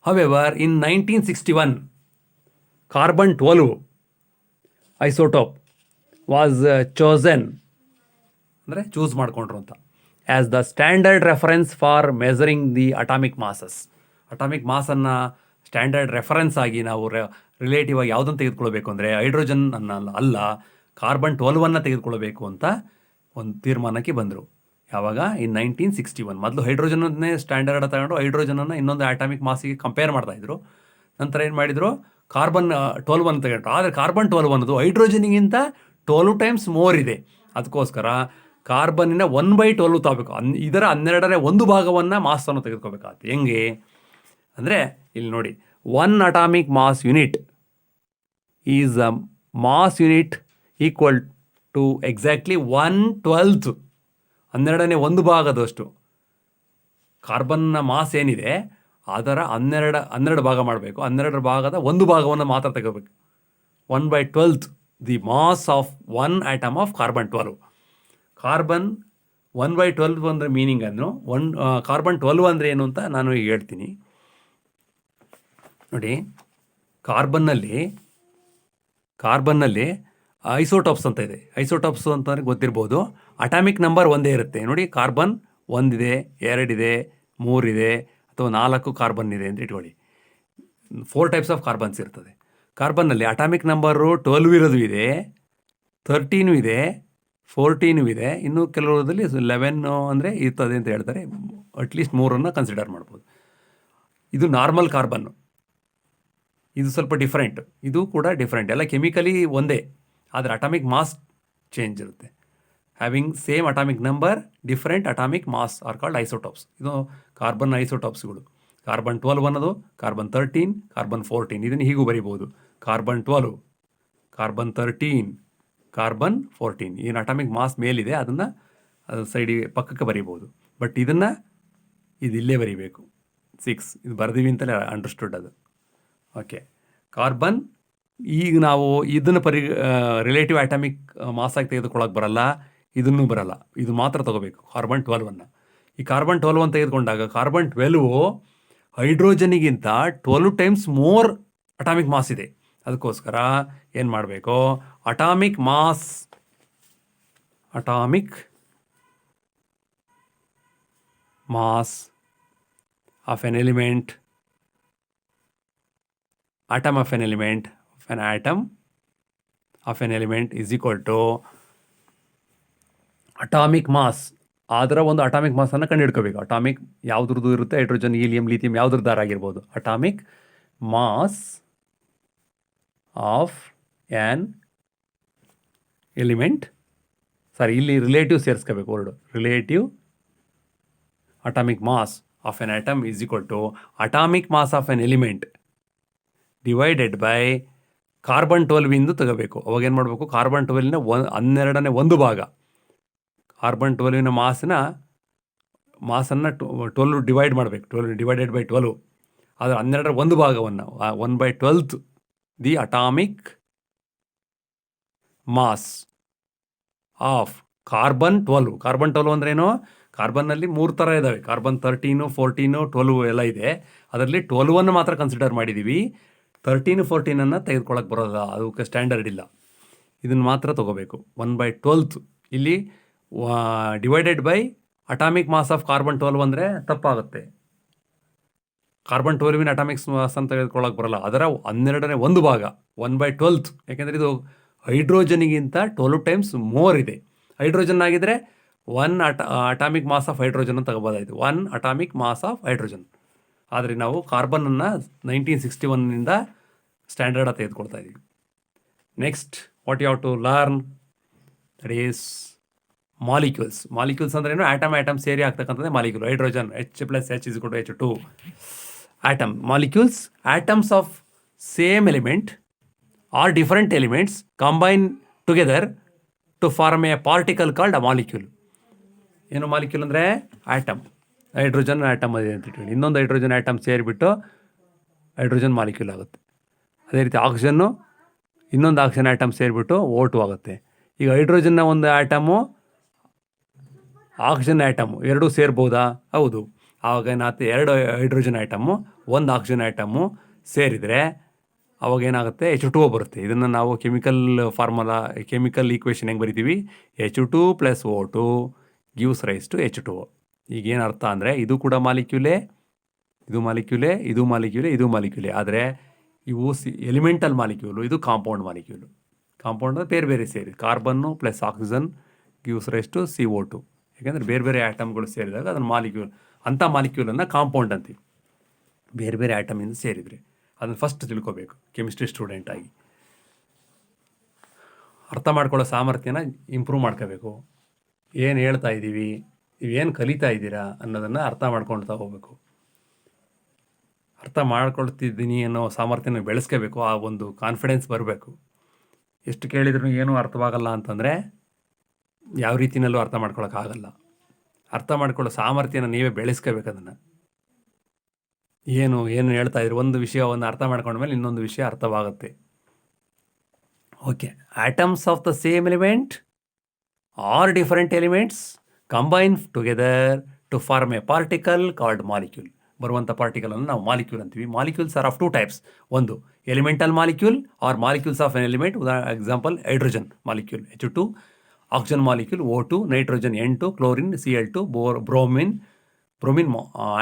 However, in 1961, carbon 12 isotope was chosen, ಅಂದರೆ choose ಮಾಡಿಕೊಂಡ್ರು ಅಂತ, as the standard reference for measuring the atomic masses. Atomic ಮಾಸನ್ನು standard reference ಆಗಿ ನಾವು relative ಆಗಿ ಯಾವುದನ್ನು ತೆಗೆದುಕೊಳ್ಬೇಕು ಅಂದರೆ ಹೈಡ್ರೋಜನ್ ಅಲ್ಲ, ಕಾರ್ಬನ್ 12 ತೆಗೆದುಕೊಳ್ಬೇಕು ಅಂತ ಒಂದು ತೀರ್ಮಾನಕ್ಕೆ ಬಂದರು. ಯಾವಾಗ? ಇನ್ 1961. ಮೊದಲು ಹೈಡ್ರೋಜನ್ನೇ ಸ್ಟ್ಯಾಂಡರ್ಡ್ ತಗೊಂಡು ಹೈಡ್ರೋಜನನ್ನು ಇನ್ನೊಂದು ಅಟಾಮಿಕ್ ಮಾಸಿಗೆ ಕಂಪೇರ್ ಮಾಡ್ತಾಯಿದ್ರು. ನಂತರ ಏನು ಮಾಡಿದರು, ಕಾರ್ಬನ್ 12 ತಗೊಂಡ್ರು. ಆದರೆ ಕಾರ್ಬನ್ 12 ಅನ್ನೋದು ಹೈಡ್ರೋಜನಿಗಿಂತ 12 ಟೈಮ್ಸ್ ಮೋರ್ ಇದೆ. ಅದಕ್ಕೋಸ್ಕರ ಕಾರ್ಬನ್ನಿನ 1/12 ತಗೋಬೇಕು. ಇದರ 12ನೇ 1 ಭಾಗವನ್ನು ಮಾಸನ್ನು ತೆಗೆದುಕೋಬೇಕಾಗುತ್ತೆ. ಹೆಂಗೆ ಅಂದರೆ ಇಲ್ಲಿ ನೋಡಿ, 1 atomic mass unit is a mass unit equal to exactly 1/12, 12ನೇ 1 ಭಾಗದಷ್ಟು ಕಾರ್ಬನ್ನ ಮಾಸ್ ಏನಿದೆ ಅದರ 12 ಭಾಗ ಮಾಡಬೇಕು. 12 ಭಾಗದ 1 ಭಾಗವನ್ನು ಮಾತ್ರ ತೆಗೋಬೇಕು. 1/12 the mass of 1 atom of carbon 12. Carbon 1/12 ಅಂದರೆ ಮೀನಿಂಗ್ ಅನ್ನು ಕಾರ್ಬನ್ 12 ಅಂದರೆ ಏನು ಅಂತ ನಾನು ಈಗ ಹೇಳ್ತೀನಿ ನೋಡಿ. ಕಾರ್ಬನ್ನಲ್ಲಿ ಐಸೋಟಾಪ್ಸ್ ಅಂತ ಇದೆ. ಐಸೋಟಾಪ್ಸ್ ಅಂತಂದರೆ ಗೊತ್ತಿರ್ಬೋದು. ಅಟಾಮಿಕ್ ನಂಬರ್ ಒಂದೇ ಇರುತ್ತೆ ನೋಡಿ. ಕಾರ್ಬನ್ 1 ಇದೆ, 2 ಇದೆ, 3 ಇದೆ, ಅಥವಾ 4 ಕಾರ್ಬನ್ ಇದೆ ಅಂತ ಇಟ್ಕೊಳ್ಳಿ. 4 ಟೈಪ್ಸ್ ಆಫ್ ಕಾರ್ಬನ್ಸ್ ಇರ್ತದೆ. ಕಾರ್ಬನ್ನಲ್ಲಿ ಅಟಾಮಿಕ್ ನಂಬರು 12 ಇರೋದು ಇದೆ, 13 ಇದೆ, 14 ಇದೆ, ಇನ್ನು ಕೆಲವರಲ್ಲಿ 11 ಅಂದರೆ ಇರ್ತದೆ ಅಂತ ಹೇಳ್ತಾರೆ. ಅಟ್ಲೀಸ್ಟ್ 3 ಕನ್ಸಿಡರ್ ಮಾಡ್ಬೋದು. ಇದು ನಾರ್ಮಲ್ ಕಾರ್ಬನ್ನು. ಇದು ಸ್ವಲ್ಪ ಡಿಫ್ರೆಂಟ್, ಇದು ಕೂಡ ಡಿಫ್ರೆಂಟ್. ಎಲ್ಲ ಕೆಮಿಕಲಿ ಒಂದೇ, ಆದರೆ ಅಟಾಮಿಕ್ ಮಾಸ್ ಚೇಂಜ್ ಇರುತ್ತೆ. Having same atomic number, different atomic mass are called isotopes. ಇದು ಕಾರ್ಬನ್ ಐಸೋಟಾಪ್ಸ್ಗಳು. ಕಾರ್ಬನ್ 12 ಅನ್ನೋದು ಕಾರ್ಬನ್ 13, ಕಾರ್ಬನ್ 14. ಇದನ್ನು ಹೀಗೂ ಬರೀಬೋದು, ಕಾರ್ಬನ್ 12, ಕಾರ್ಬನ್ 13, ಕಾರ್ಬನ್ 14. ಏನು ಅಟಾಮಿಕ್ ಮಾಸ್ ಮೇಲಿದೆ ಅದನ್ನು ಸೈಡಿಗೆ ಪಕ್ಕಕ್ಕೆ ಬರೀಬೋದು. ಬಟ್ ಇದು ಇಲ್ಲೇ ಬರೀಬೇಕು, 6. ಇದು ಬರ್ದೀವಿ ಅಂತಲೇ ಅಂಡರ್ಸ್ಟುಡ್ ಅದು. ಓಕೆ, ಕಾರ್ಬನ್ ಈಗ ನಾವು ಇದನ್ನು ರಿಲೇಟಿವ್ ಅಟಾಮಿಕ್ ಮಾಸಾಗಿ ತೆಗೆದುಕೊಳ್ಳೋಕೆ ಬರಲ್ಲ, ಇದನ್ನೂ ಬರಲ್ಲ, ಇದು ಮಾತ್ರ ತಗೋಬೇಕು ಕಾರ್ಬನ್ 12. ಈ ಕಾರ್ಬನ್ 12 ತೆಗೆದುಕೊಂಡಾಗ ಕಾರ್ಬನ್ 12 ಹೈಡ್ರೋಜನಿಗಿಂತ 12 ಟೈಮ್ಸ್ ಮೋರ್ ಅಟಾಮಿಕ್ ಮಾಸ್ ಇದೆ. ಅದಕ್ಕೋಸ್ಕರ ಏನು ಮಾಡಬೇಕು, atomic mass of an element, atom of an element of an atom of an element is equal to atomic mass. ಅದರ ಒಂದು ಅಟಾಮಿಕ್ ಮಾಸನ್ನು ಕಂಡುಹಿಡ್ಕೋಬೇಕು. ಅಟಾಮಿಕ್ ಯಾವುದ್ರದ್ದು ಇರುತ್ತೆ, ಹೈಡ್ರೋಜನ್, ಹೀಲಿಯಂ, ಲಿಥಿಯಂ ಯಾವುದ್ರದ್ದಾಗಿರ್ಬೋದು. Atomic mass of an element, sorry ಇಲ್ಲಿ relative ಸೇರಿಸ್ಕೋಬೇಕು word, relative atomic mass of an atom is equal to atomic mass of an element divided by carbon 12 ತಗೋಬೇಕು. ಅವಾಗ ಏನು ಮಾಡಬೇಕು, ಕಾರ್ಬನ್ 12ನ 12ನೇ 1 ಭಾಗ, ಕಾರ್ಬನ್ 12ನ ಮಾಸನ್ನು 12 ಡಿವೈಡ್ ಮಾಡಬೇಕು, 12 divided by 12, ಆದರೆ 12ರ 1 ಭಾಗವನ್ನು 1/12 the atomic mass of carbon 12. Carbon 12 ಅಂದ್ರೇನು, ಕಾರ್ಬನ್ನಲ್ಲಿ 3 ಥರ ಇದ್ದಾವೆ, ಕಾರ್ಬನ್ 13, 14, 12 ಎಲ್ಲ ಇದೆ. ಅದರಲ್ಲಿ 12 ಮಾತ್ರ ಕನ್ಸಿಡರ್ ಮಾಡಿದ್ದೀವಿ. 13, 14 ತೆಗೆದುಕೊಳ್ಳೋಕೆ ಬರೋಲ್ಲ, ಅದಕ್ಕೆ ಸ್ಟ್ಯಾಂಡರ್ಡ್ ಇಲ್ಲ. ಇದನ್ನು ಮಾತ್ರ ತೊಗೋಬೇಕು. 1/12 ಇಲ್ಲಿ divided by atomic mass of carbon 12 ಅಂದರೆ ತಪ್ಪಾಗುತ್ತೆ. ಕಾರ್ಬನ್ 12 ಅಟಾಮಿಕ್ಸ್ ಮಾಸ್ ಅಂತ ತೆಗೆದುಕೊಳ್ಳೋಕೆ ಬರೋಲ್ಲ, ಅದರ 12ನೇ 1 ಭಾಗ 1/12. ಯಾಕೆಂದರೆ ಇದು ಹೈಡ್ರೋಜನಿಗಿಂತ 12 ಟೈಮ್ಸ್ ಮೋರ್ ಇದೆ. ಹೈಡ್ರೋಜನ್ ಆಗಿದ್ದರೆ 1 ಅಟಾಮಿಕ್ ಮಾಸ್ ಆಫ್ ಹೈಡ್ರೋಜನ್ ಅಂತ ತಗೋಬೋದಾಯಿತು, 1 ಅಟಾಮಿಕ್ ಮಾಸ್ ಆಫ್ ಹೈಡ್ರೋಜನ್. ಆದರೆ ನಾವು ಕಾರ್ಬನನ್ನು 1961 ಸ್ಟ್ಯಾಂಡರ್ಡ್ ಆಗಿ ತೆಗೆದುಕೊಳ್ತಾ ಇದ್ದೀವಿ. Next what you have to learn, that is molecules. Molecules ಅಂದ್ರೆ ಏನು, ಆಟಮ್ ಸೇರಿ ಆಗ್ತಕ್ಕಂಥದ್ದೇ molecule. Hydrogen H+H=H2. Atom molecules, atoms of same element or different elements combine together to form a particle called a molecule. ಏನು molecule ಅಂದರೆ atom, hydrogen atom ಅದೇ ಅಂತ ಇಟ್ಕೊಳ್ಳಿ, ಇನ್ನೊಂದು ಹೈಡ್ರೋಜನ್ ಆಟಮ್ ಸೇರಿಬಿಟ್ಟು ಹೈಡ್ರೋಜನ್ ಮಾಲಿಕ್ಯೂಲ್ ಆಗುತ್ತೆ. ಅದೇ ರೀತಿ ಆಕ್ಸಿಜನ್ನು ಇನ್ನೊಂದು ಆಕ್ಸಿಜನ್ ಆಟಮ್ ಸೇರಿಬಿಟ್ಟು O2 ಆಗುತ್ತೆ. ಈಗ ಹೈಡ್ರೋಜನ್ನ ಒಂದು ಆಟಮು ಆಕ್ಸಿಜನ್ ಆಟಮು ಎರಡೂ ಸೇರ್ಬೋದಾ? ಹೌದು. ಆವಾಗ ಏನಾಗುತ್ತೆ, 2 ಹೈಡ್ರೋಜನ್ ಆಟಮು 1 ಆಕ್ಸಿಜನ್ ಆಟಮು ಸೇರಿದರೆ ಅವಾಗ ಏನಾಗುತ್ತೆ, H2O ಬರುತ್ತೆ. ಇದನ್ನು ನಾವು ಕೆಮಿಕಲ್ ಈಕ್ವೇಷನ್ ಹೆಂಗೆ ಬರಿತೀವಿ, H2 + O2 gives rise to H2O. ಈಗೇನು ಅರ್ಥ ಅಂದರೆ, ಇದು ಕೂಡ ಮಾಲಿಕ್ಯೂಲೇ, ಇದು ಮಾಲಿಕ್ಯೂಲೇ, ಇದು ಮಾಲಿಕ್ಯೂಲೇ, ಇದು ಮಾಲಿಕ್ಯೂಲೇ. ಆದರೆ ಇವು ಎಲಿಮೆಂಟಲ್ ಮಾಲಿಕ್ಯೂಲು, ಇದು ಕಾಂಪೌಂಡ್ ಮಾಲಿಕ್ಯೂಲು. ಕಾಂಪೌಂಡ್ ಬೇರೆ ಬೇರೆ ಸೇರಿ, carbon plus oxygen gives rise to CO2. ಯಾಕೆಂದರೆ ಬೇರೆ ಬೇರೆ ಆಟಮ್ಗಳು ಸೇರಿದಾಗ ಅದನ್ನು ಮಾಲಿಕ್ಯೂಲ್, ಅಂಥ ಮಾಲಿಕ್ಯೂಲನ್ನು ಕಾಂಪೌಂಡ್ ಅಂತೀವಿ. ಬೇರೆ ಬೇರೆ ಆಟಮಿಂದ ಸೇರಿದರೆ ಅದನ್ನು ಫಸ್ಟ್ ತಿಳ್ಕೊಬೇಕು ಕೆಮಿಸ್ಟ್ರಿ ಸ್ಟೂಡೆಂಟಾಗಿ. ಅರ್ಥ ಮಾಡ್ಕೊಳ್ಳೋ ಸಾಮರ್ಥ್ಯನ ಇಂಪ್ರೂವ್ ಮಾಡ್ಕೋಬೇಕು. ಏನು ಹೇಳ್ತಾ ಇದ್ದೀವಿ, ನೀವೇನು ಕಲಿತಾ ಇದ್ದೀರಾ ಅನ್ನೋದನ್ನು ಅರ್ಥ ಮಾಡ್ಕೊಳ್ತಾ ಹೋಗಬೇಕು. ಅರ್ಥ ಮಾಡ್ಕೊಳ್ತಿದ್ದೀನಿ ಅನ್ನೋ ಸಾಮರ್ಥ್ಯನ ಬೆಳೆಸ್ಕೋಬೇಕು. ಆ ಒಂದು ಕಾನ್ಫಿಡೆನ್ಸ್ ಬರಬೇಕು. ಎಷ್ಟು ಕೇಳಿದ್ರು ಏನೂ ಅರ್ಥವಾಗಲ್ಲ ಅಂತಂದರೆ ಯಾವ ರೀತಿಯಲ್ಲೂ ಅರ್ಥ ಮಾಡ್ಕೊಳಕ್ಕಾಗಲ್ಲ. ಅರ್ಥ ಮಾಡ್ಕೊಳ್ಳೋ ಸಾಮರ್ಥ್ಯನ ನೀವೇ ಬೆಳೆಸ್ಕೋಬೇಕು. ಅದನ್ನು ಏನು ಹೇಳ್ತಾ ಇದ್ರು, ಒಂದು ವಿಷಯವನ್ನು ಅರ್ಥ ಮಾಡ್ಕೊಂಡ್ಮೇಲೆ ಇನ್ನೊಂದು ವಿಷಯ ಅರ್ಥವಾಗುತ್ತೆ. Okay, atoms of the same element or different elements combine together to form a particle called molecule. ಬರುವಂಥ ಪಾರ್ಟಿಕಲನ್ನು ನಾವು ಮಾಲಿಕ್ಯೂಲ್ ಅಂತೀವಿ. Molecules are of 2 types. ಒಂದು elemental molecule or molecules of an element. Example hydrogen molecule H2, oxygen molecule O2, nitrogen N2, chlorine Cl2, bromine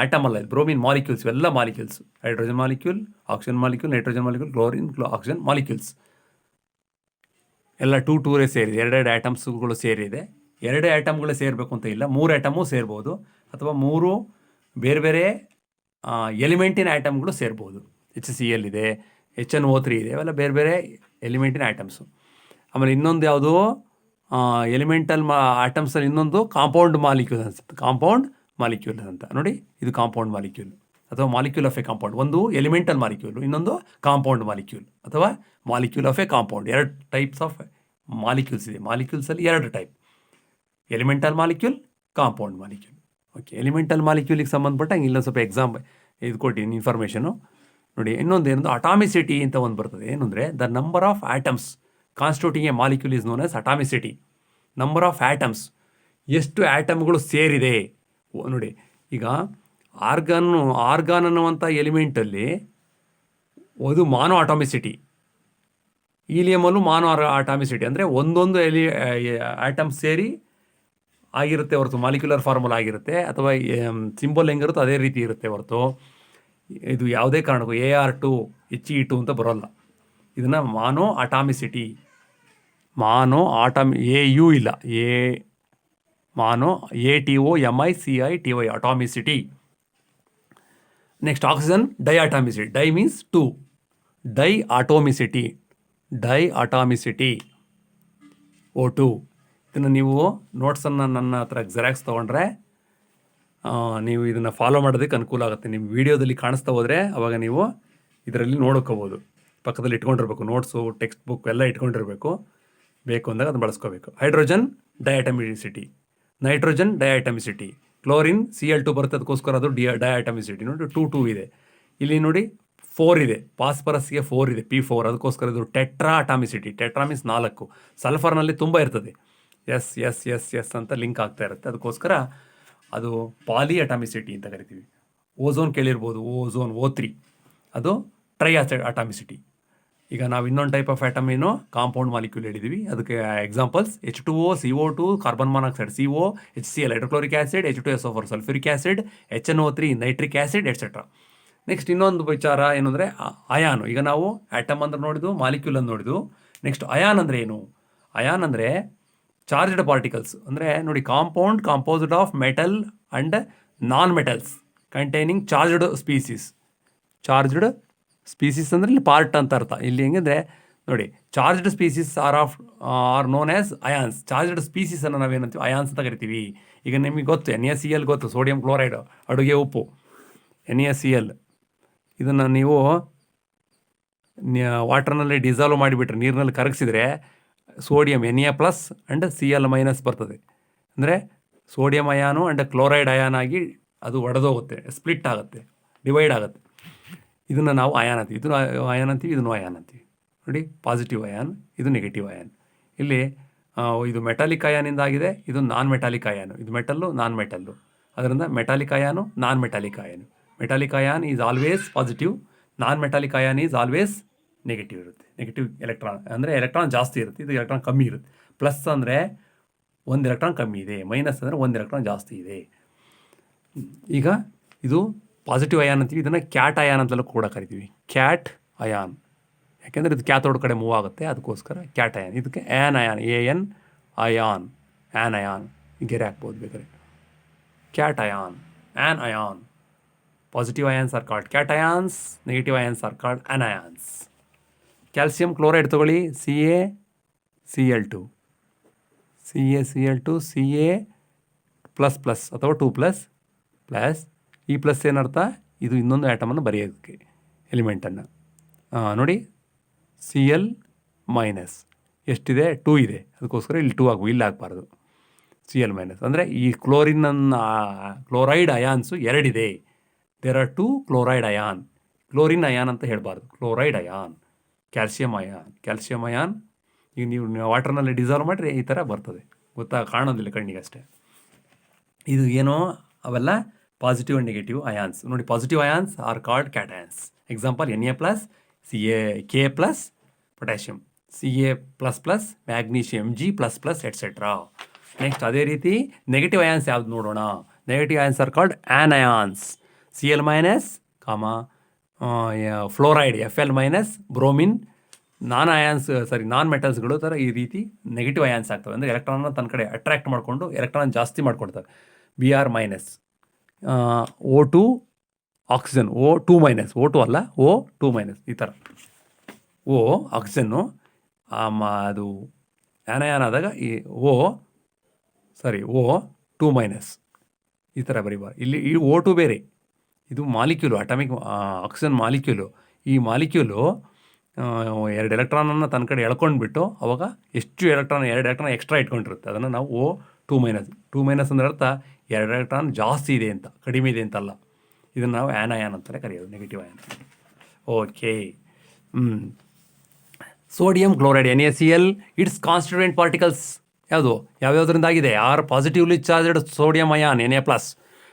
atom ಅಲ್ಲ, bromine molecules. ಇವೆಲ್ಲ molecules, hydrogen molecule, oxygen molecule, nitrogen molecule, chlorine oxygen molecules ಎಲ್ಲ 2 ಸೇರಿದೆ. 2 ಆಟಮ್ಸ್ಗಳು ಸೇರಿದೆ. 2 ಆಟಮ್ಗಳು ಸೇರಬೇಕು ಅಂತ ಇಲ್ಲ, 3 atom ಸೇರ್ಬೋದು, ಅಥವಾ 3 ಬೇರೆ ಬೇರೆ ಎಲಿಮೆಂಟಿನ ಆಟಮ್ಗಳು ಸೇರ್ಬೋದು. HCl ಇದೆ, HNO3 ಇದೆ, ಅವೆಲ್ಲ ಬೇರೆ ಬೇರೆ ಎಲಿಮೆಂಟಿನ ಆಟಮ್ಸು. ಆಮೇಲೆ ಇನ್ನೊಂದು ಯಾವುದು, ಎಲಿಮೆಂಟಲ್ ಆಟಮ್ಸಲ್ಲಿ ಇನ್ನೊಂದು ಕಾಂಪೌಂಡ್ ಮಾಲಿಕ್ಯೂಲ್ ಅನಿಸುತ್ತೆ. ಕಾಂಪೌಂಡ್ ಮಾಲಿಕ್ಯೂಲ್ ಅಂತ ನೋಡಿ, ಇದು ಕಾಂಪೌಂಡ್ ಮಾಲಿಕ್ಯೂಲ್ ಅಥವಾ ಮಾಲಿಕ್ಯೂಲ್ ಆಫ್ ಎ ಕಾಂಪೌಂಡ್. ಒಂದು ಎಲಿಮೆಂಟಲ್ ಮಾಲಿಕ್ಯೂಲ್, ಇನ್ನೊಂದು ಕಾಂಪೌಂಡ್ ಮಾಲಿಕ್ಯೂಲ್ ಅಥವಾ molecule of a compound. 2 types of molecules ಇದೆ. ಮಾಲಿಕ್ಯೂಲ್ಸಲ್ಲಿ 2 type, elemental molecule, compound molecule. Okay, elemental ಮಾಲಿಕ್ಯೂಲಿಗೆ ಸಂಬಂಧಪಟ್ಟಂಗೆ ಇಲ್ಲೊಂದು ಸ್ವಲ್ಪ ಇದು ಕೊಟ್ಟಿದ್ದೀನಿ ಇನ್ಫಾರ್ಮೇಷನು ನೋಡಿ. ಇನ್ನೊಂದು ಏನಂದ್ರೆ ಅಟಾಮಿಸಿಟಿ ಅಂತ ಒಂದು ಬರ್ತದೆ. ಏನು ಅಂದರೆ, the number of atoms constituting a molecule is known as atomicity. Number of atoms, ಎಷ್ಟು ಆಟಮ್ಗಳು ಸೇರಿದೆ ನೋಡಿ. ಈಗ ಆರ್ಗಾನ್ ಅನ್ನುವಂಥ ಎಲಿಮೆಂಟಲ್ಲಿ ಅದು ಮಾನೋ ಅಟಾಮಿಸಿಟಿ, ಈಲಿಯಮಲ್ಲೂ ಮಾನೋ ಅಟಾಮಿಸಿಟಿ. ಅಂದರೆ ಒಂದೊಂದು ಆಟಮ್ ಸೇರಿ ಆಗಿರುತ್ತೆ ಹೊರತು ಮಾಲಿಕ್ಯುಲರ್ ಫಾರ್ಮುಲಾ ಆಗಿರುತ್ತೆ, ಅಥವಾ ಸಿಂಬಲ್ ಹೆಂಗಿರುತ್ತೋ ಅದೇ ರೀತಿ ಇರುತ್ತೆ ಹೊರತು ಇದು ಯಾವುದೇ ಕಾರಣಕ್ಕೂ AR2 HE2 ಅಂತ ಬರೋಲ್ಲ. ಇದನ್ನು mono atomicity mono A U ಇಲ್ಲ, A mono ATOMICI atomicity. Next oxygen diatomicity. Di means two, diatomicity O2. ಇದನ್ನು ನೀವು ನೋಟ್ಸನ್ನು ನನ್ನ ಹತ್ರ ಜೆರಾಕ್ಸ್ ತೊಗೊಂಡ್ರೆ ನೀವು ಇದನ್ನು ಫಾಲೋ ಮಾಡೋದಕ್ಕೆ ಅನುಕೂಲ ಆಗುತ್ತೆ. ನಿಮ್ಮ ವೀಡಿಯೋದಲ್ಲಿ ಕಾಣಿಸ್ತಾ ಹೋದರೆ ಅವಾಗ ನೀವು ಇದರಲ್ಲಿ ನೋಡ್ಕೋಬೋದು. ಪಕ್ಕದಲ್ಲಿ ಇಟ್ಕೊಂಡಿರ್ಬೇಕು, ನೋಟ್ಸು, ಟೆಕ್ಸ್ಟ್ ಬುಕ್ ಎಲ್ಲ ಇಟ್ಕೊಂಡಿರಬೇಕು. ಬೇಕು ಅಂದಾಗ ಅದನ್ನು ಬಳಸ್ಕೋಬೇಕು. ಹೈಡ್ರೋಜನ್ ಡೈಅಟಮಿಸಿಟಿ, ನೈಟ್ರೋಜನ್ ಡೈಅಟಮಿಸಿಟಿ, ಕ್ಲೋರಿನ್ Cl2 ಬರುತ್ತೆ, ಅದಕ್ಕೋಸ್ಕರ ಅದು ಡೈಅಟಮಿಸಿಟಿ ನೋಡಿ 2 ಇದೆ. ಇಲ್ಲಿ ನೋಡಿ 4 ಇದೆ, ಫಾಸ್ಫರಸ್ಗೆ 4 ಇದೆ, P4, ಅದಕ್ಕೋಸ್ಕರ ಇದು ಟೆಟ್ರಾ ಅಟಾಮಿಸಿಟಿ. Tetra means 4. ಸಲ್ಫರ್ನಲ್ಲಿ ತುಂಬ ಇರ್ತದೆ, ಎಸ್ ಅಂತ ಲಿಂಕ್ ಆಗ್ತಾ ಇರುತ್ತೆ, ಅದಕ್ಕೋಸ್ಕರ ಅದು ಪಾಲಿ ಅಟಾಮಿಸಿಟಿ ಅಂತ ಕರಿತೀವಿ. ಓಝೋನ್ ಕೇಳಿರ್ಬೋದು, ಓಝೋನ್ O3, ಅದು ಟ್ರೈ ಅಟಾಮಿಸಿಟಿ. ಈಗ ನಾವು ಇನ್ನೊಂದು ಟೈಪ್ ಆಫ್ ಆಟಮ್ ಏನು ಕಾಂಪೌಂಡ್ ಮಾಲಿಕ್ಯೂಲ್ ಹೇಳಿದ್ದೀವಿ, ಅದಕ್ಕೆ examples H2O, CO2, carbon monoxide, CO, HCl hydrochloric acid, H2SO4 sulphuric acid, HNO3 nitric acid, et cetera. Next ಇನ್ನೊಂದು ವಿಚಾರ ಏನಂದರೆ ಅಯಾನು. ಈಗ ನಾವು ಆಟಮ್ ಅಂದ್ರೆ ನೋಡಿದ್ವು, ಮಾಲಿಕ್ಯೂಲ್ ಅಂತ ನೋಡಿದ್ವು. ನೆಕ್ಸ್ಟ್ ಅಯಾನ್ ಅಂದರೆ ಏನು? ಅಯಾನ್ ಅಂದರೆ ಚಾರ್ಜ್ಡ್ ಪಾರ್ಟಿಕಲ್ಸ್. ಅಂದರೆ ನೋಡಿ, compound composed of metal and non metals containing charged species. Charged species ಅಂದರೆ ಇಲ್ಲಿ ಪಾರ್ಟ್ ಅಂತ ಅರ್ಥ. ಇಲ್ಲಿ ಹೆಂಗಂದರೆ ನೋಡಿ, charged species are known as ions. Charged ಸ್ಪೀಸೀಸನ್ನು ನಾವೇನಂತೀವಿ ಅಯಾನ್ಸ್ ಅಂತ ಕರಿತೀವಿ. ಈಗ ನಿಮಗೆ ಗೊತ್ತು, NaCl ಗೊತ್ತು, ಸೋಡಿಯಂ ಕ್ಲೋರೈಡ್, ಅಡುಗೆ ಉಪ್ಪು, NaCl. ಇದನ್ನು ನೀವು ವಾಟರ್ನಲ್ಲಿ ಡಿಸಾಲ್ವ್ ಮಾಡಿಬಿಟ್ರೆ, ನೀರಿನಲ್ಲಿ ಕರಗಿಸಿದ್ರೆ ಸೋಡಿಯಂ Na+ ಆ್ಯಂಡ್ Cl- ಬರ್ತದೆ. ಅಂದರೆ sodium ion and chloride ion ಆಗಿ ಅದು ಒಡೆದೋಗುತ್ತೆ, ಸ್ಪ್ಲಿಟ್ ಆಗುತ್ತೆ, ಡಿವೈಡ್ ಆಗುತ್ತೆ. ಇದನ್ನು ನಾವು ಅಯಾನ್ ಅಂತೀವಿ, ಇದನ್ನು ಅಯಾನ್ ಅಂತೀವಿ, ಇದನ್ನು ಅಯಾನ್ ಅಂತೀವಿ. ನೋಡಿ, ಪಾಸಿಟಿವ್ ಅಯಾನ್, ಇದು ನೆಗೆಟಿವ್ ಅಯಾನ್. ಇಲ್ಲಿ ಇದು ಮೆಟಾಲಿಕ್ ಅಯಾನಿಂದ ಆಗಿದೆ, ಇದು ನಾನ್ ಮೆಟಾಲಿಕ್ ಅಯಾನು. ಇದು ಮೆಟಲ್ಲು, ನಾನ್ ಮೆಟಲ್ಲು, ಅದರಿಂದ metallic ion, non metallic ion. Metallic ion is always positive, non metallic ion is always negative ಇರುತ್ತೆ. ನೆಗೆಟಿವ್ ಎಲೆಕ್ಟ್ರಾನ್ ಅಂದರೆ ಎಲೆಕ್ಟ್ರಾನ್ ಜಾಸ್ತಿ ಇರುತ್ತೆ, ಇದು ಎಲೆಕ್ಟ್ರಾನ್ ಕಮ್ಮಿ ಇರುತ್ತೆ. ಪ್ಲಸ್ ಅಂದರೆ 1 ಎಲೆಕ್ಟ್ರಾನ್ ಕಮ್ಮಿ ಇದೆ, ಮೈನಸ್ ಅಂದರೆ 1 ಎಲೆಕ್ಟ್ರಾನ್ ಜಾಸ್ತಿ ಇದೆ. ಈಗ ಇದು ಪಾಸಿಟಿವ್ ಅಯಾನ್ ಅಂತೀವಿ, ಇದನ್ನು ಕ್ಯಾಟ್ ಅಯಾನ್ ಅಂತಲೂ ಕೂಡ ಕರಿತೀವಿ. ಕ್ಯಾಟ್ ಅಯಾನ್ ಯಾಕೆಂದರೆ ಇದು ಕ್ಯಾಥೋಡ್ ಕಡೆ ಮೂವ್ ಆಗುತ್ತೆ, ಅದಕ್ಕೋಸ್ಕರ ಕ್ಯಾಟ್ ಅಯಾನ್. ಇದಕ್ಕೆ an ion, AN ion, an ion ಗೆರೆ ಹಾಕ್ಬೋದು ಬೇಕಾದ್ರೆ. Cat ion, an ion. Positive ions are called cations, negative ions are called anions. Calcium chloride ತಗೊಳ್ಳಿ, CaCl2, Ca ಅಥವಾ 2++. ಈ ಪ್ಲಸ್ ಏನರ್ಥ? ಇದು ಇನ್ನೊಂದು ಆ್ಯಟಮನ್ನು ಬರೆಯೋದಕ್ಕೆ, ಎಲಿಮೆಂಟನ್ನು. ನೋಡಿ, Cl- ಎಷ್ಟಿದೆ? 2 ಇದೆ, ಅದಕ್ಕೋಸ್ಕರ ಇಲ್ಲಿ 2 ಆಗು, ಇಲ್ಲಿ ಆಗಬಾರ್ದು. Cl- ಅಂದರೆ ಈ ಕ್ಲೋರೈಡ್ ಅಯಾನ್ಸು 2 ಇದೆ. There are 2 chloride ion. Chlorine ion ಅಂತ ಹೇಳಬಾರ್ದು, ಕ್ಲೋರೈಡ್ ಅಯಾನ್. Calcium ion. ಈಗ ನೀವು ವಾಟರ್ನಲ್ಲಿ ಡಿಸಾಲ್ವ್ ಮಾಡಿದ್ರೆ ಈ ಥರ ಬರ್ತದೆ, ಕಾಣೋದಿಲ್ಲ ಕಣ್ಣಿಗೆ ಅಷ್ಟೇ. ಇದು ಏನೋ ಅವೆಲ್ಲ ಪಾಸಿಟಿವ್ ಆ್ಯಂಡ್ ನೆಗೆಟಿವ್ ಅಯಾನ್ಸ್. ನೋಡಿ, positive ions are called cations. Example Na+, Ka+, potassium, Ca++, magnesium, G++, etcetera. Next ಅದೇ ರೀತಿ ನೆಗೆಟಿವ್ ಅಯಾನ್ಸ್ ಯಾವ್ದು ನೋಡೋಣ. Negative ions are called anions. Cl-, fluoride, Fl-, bromine. Non ಮೆಟಲ್ಸ್ಗಳು ಥರ ಈ ರೀತಿ ನೆಗೆಟಿವ್ ಅಯಾನ್ಸ್ ಆಗ್ತವೆ. ಅಂದರೆ ಎಲೆಕ್ಟ್ರಾನ್ನ ತನ್ನ ಕಡೆ ಅಟ್ರ್ಯಾಕ್ಟ್ ಮಾಡಿಕೊಂಡು ಎಲೆಕ್ಟ್ರಾನ್ ಜಾಸ್ತಿ ಮಾಡ್ಕೊಡ್ತವೆ. Br-, O2 ಆಕ್ಸಿಜನ್, O2 ಅಲ್ಲ, O2-, ಈ ಥರ. ಆಕ್ಸಿಜನ್ನು ಅದು ಆ್ಯನಯಾನ್ ಆದಾಗ ಈ O2-, ಈ ಥರ ಬರೀಬಾರ್ದು. ಇಲ್ಲಿ ಈ O2 ಬೇರೆ, ಇದು ಮಾಲಿಕ್ಯೂಲು, ಅಟಾಮಿಕ್ ಆಕ್ಸಿಜನ್ ಮಾಲಿಕ್ಯೂಲು. ಈ ಮಾಲಿಕ್ಯೂಲು 2 ಎಲೆಕ್ಟ್ರಾನನ್ನು ತನ್ನ ಕಡೆ ಎಳ್ಕೊಂಡ್ಬಿಟ್ಟು ಅವಾಗ ಎಷ್ಟು ಎಲೆಕ್ಟ್ರಾನ್ 2 ಎಲೆಕ್ಟ್ರಾನ್ ಎಕ್ಸ್ಟ್ರಾ ಇಟ್ಕೊಂಡಿರುತ್ತೆ, ಅದನ್ನು ನಾವು O2-. ಅಂದರೆ ಅರ್ಥ 2 ಎಲೆಕ್ಟ್ರಾನ್ ಜಾಸ್ತಿ ಇದೆ ಅಂತ, ಕಡಿಮೆ ಇದೆ ಅಂತಲ್ಲ. ಇದನ್ನು ನಾವು ಆ್ಯನಯಾನ್ ಅಂತಲೇ ಕರೆಯೋದು, negative ion. Okay. Sodium chloride, NaCl, its constituent particles ಯಾವ್ಯಾವುದರಿಂದ ಆಗಿದೆ? Are positively charged sodium ion, Na+,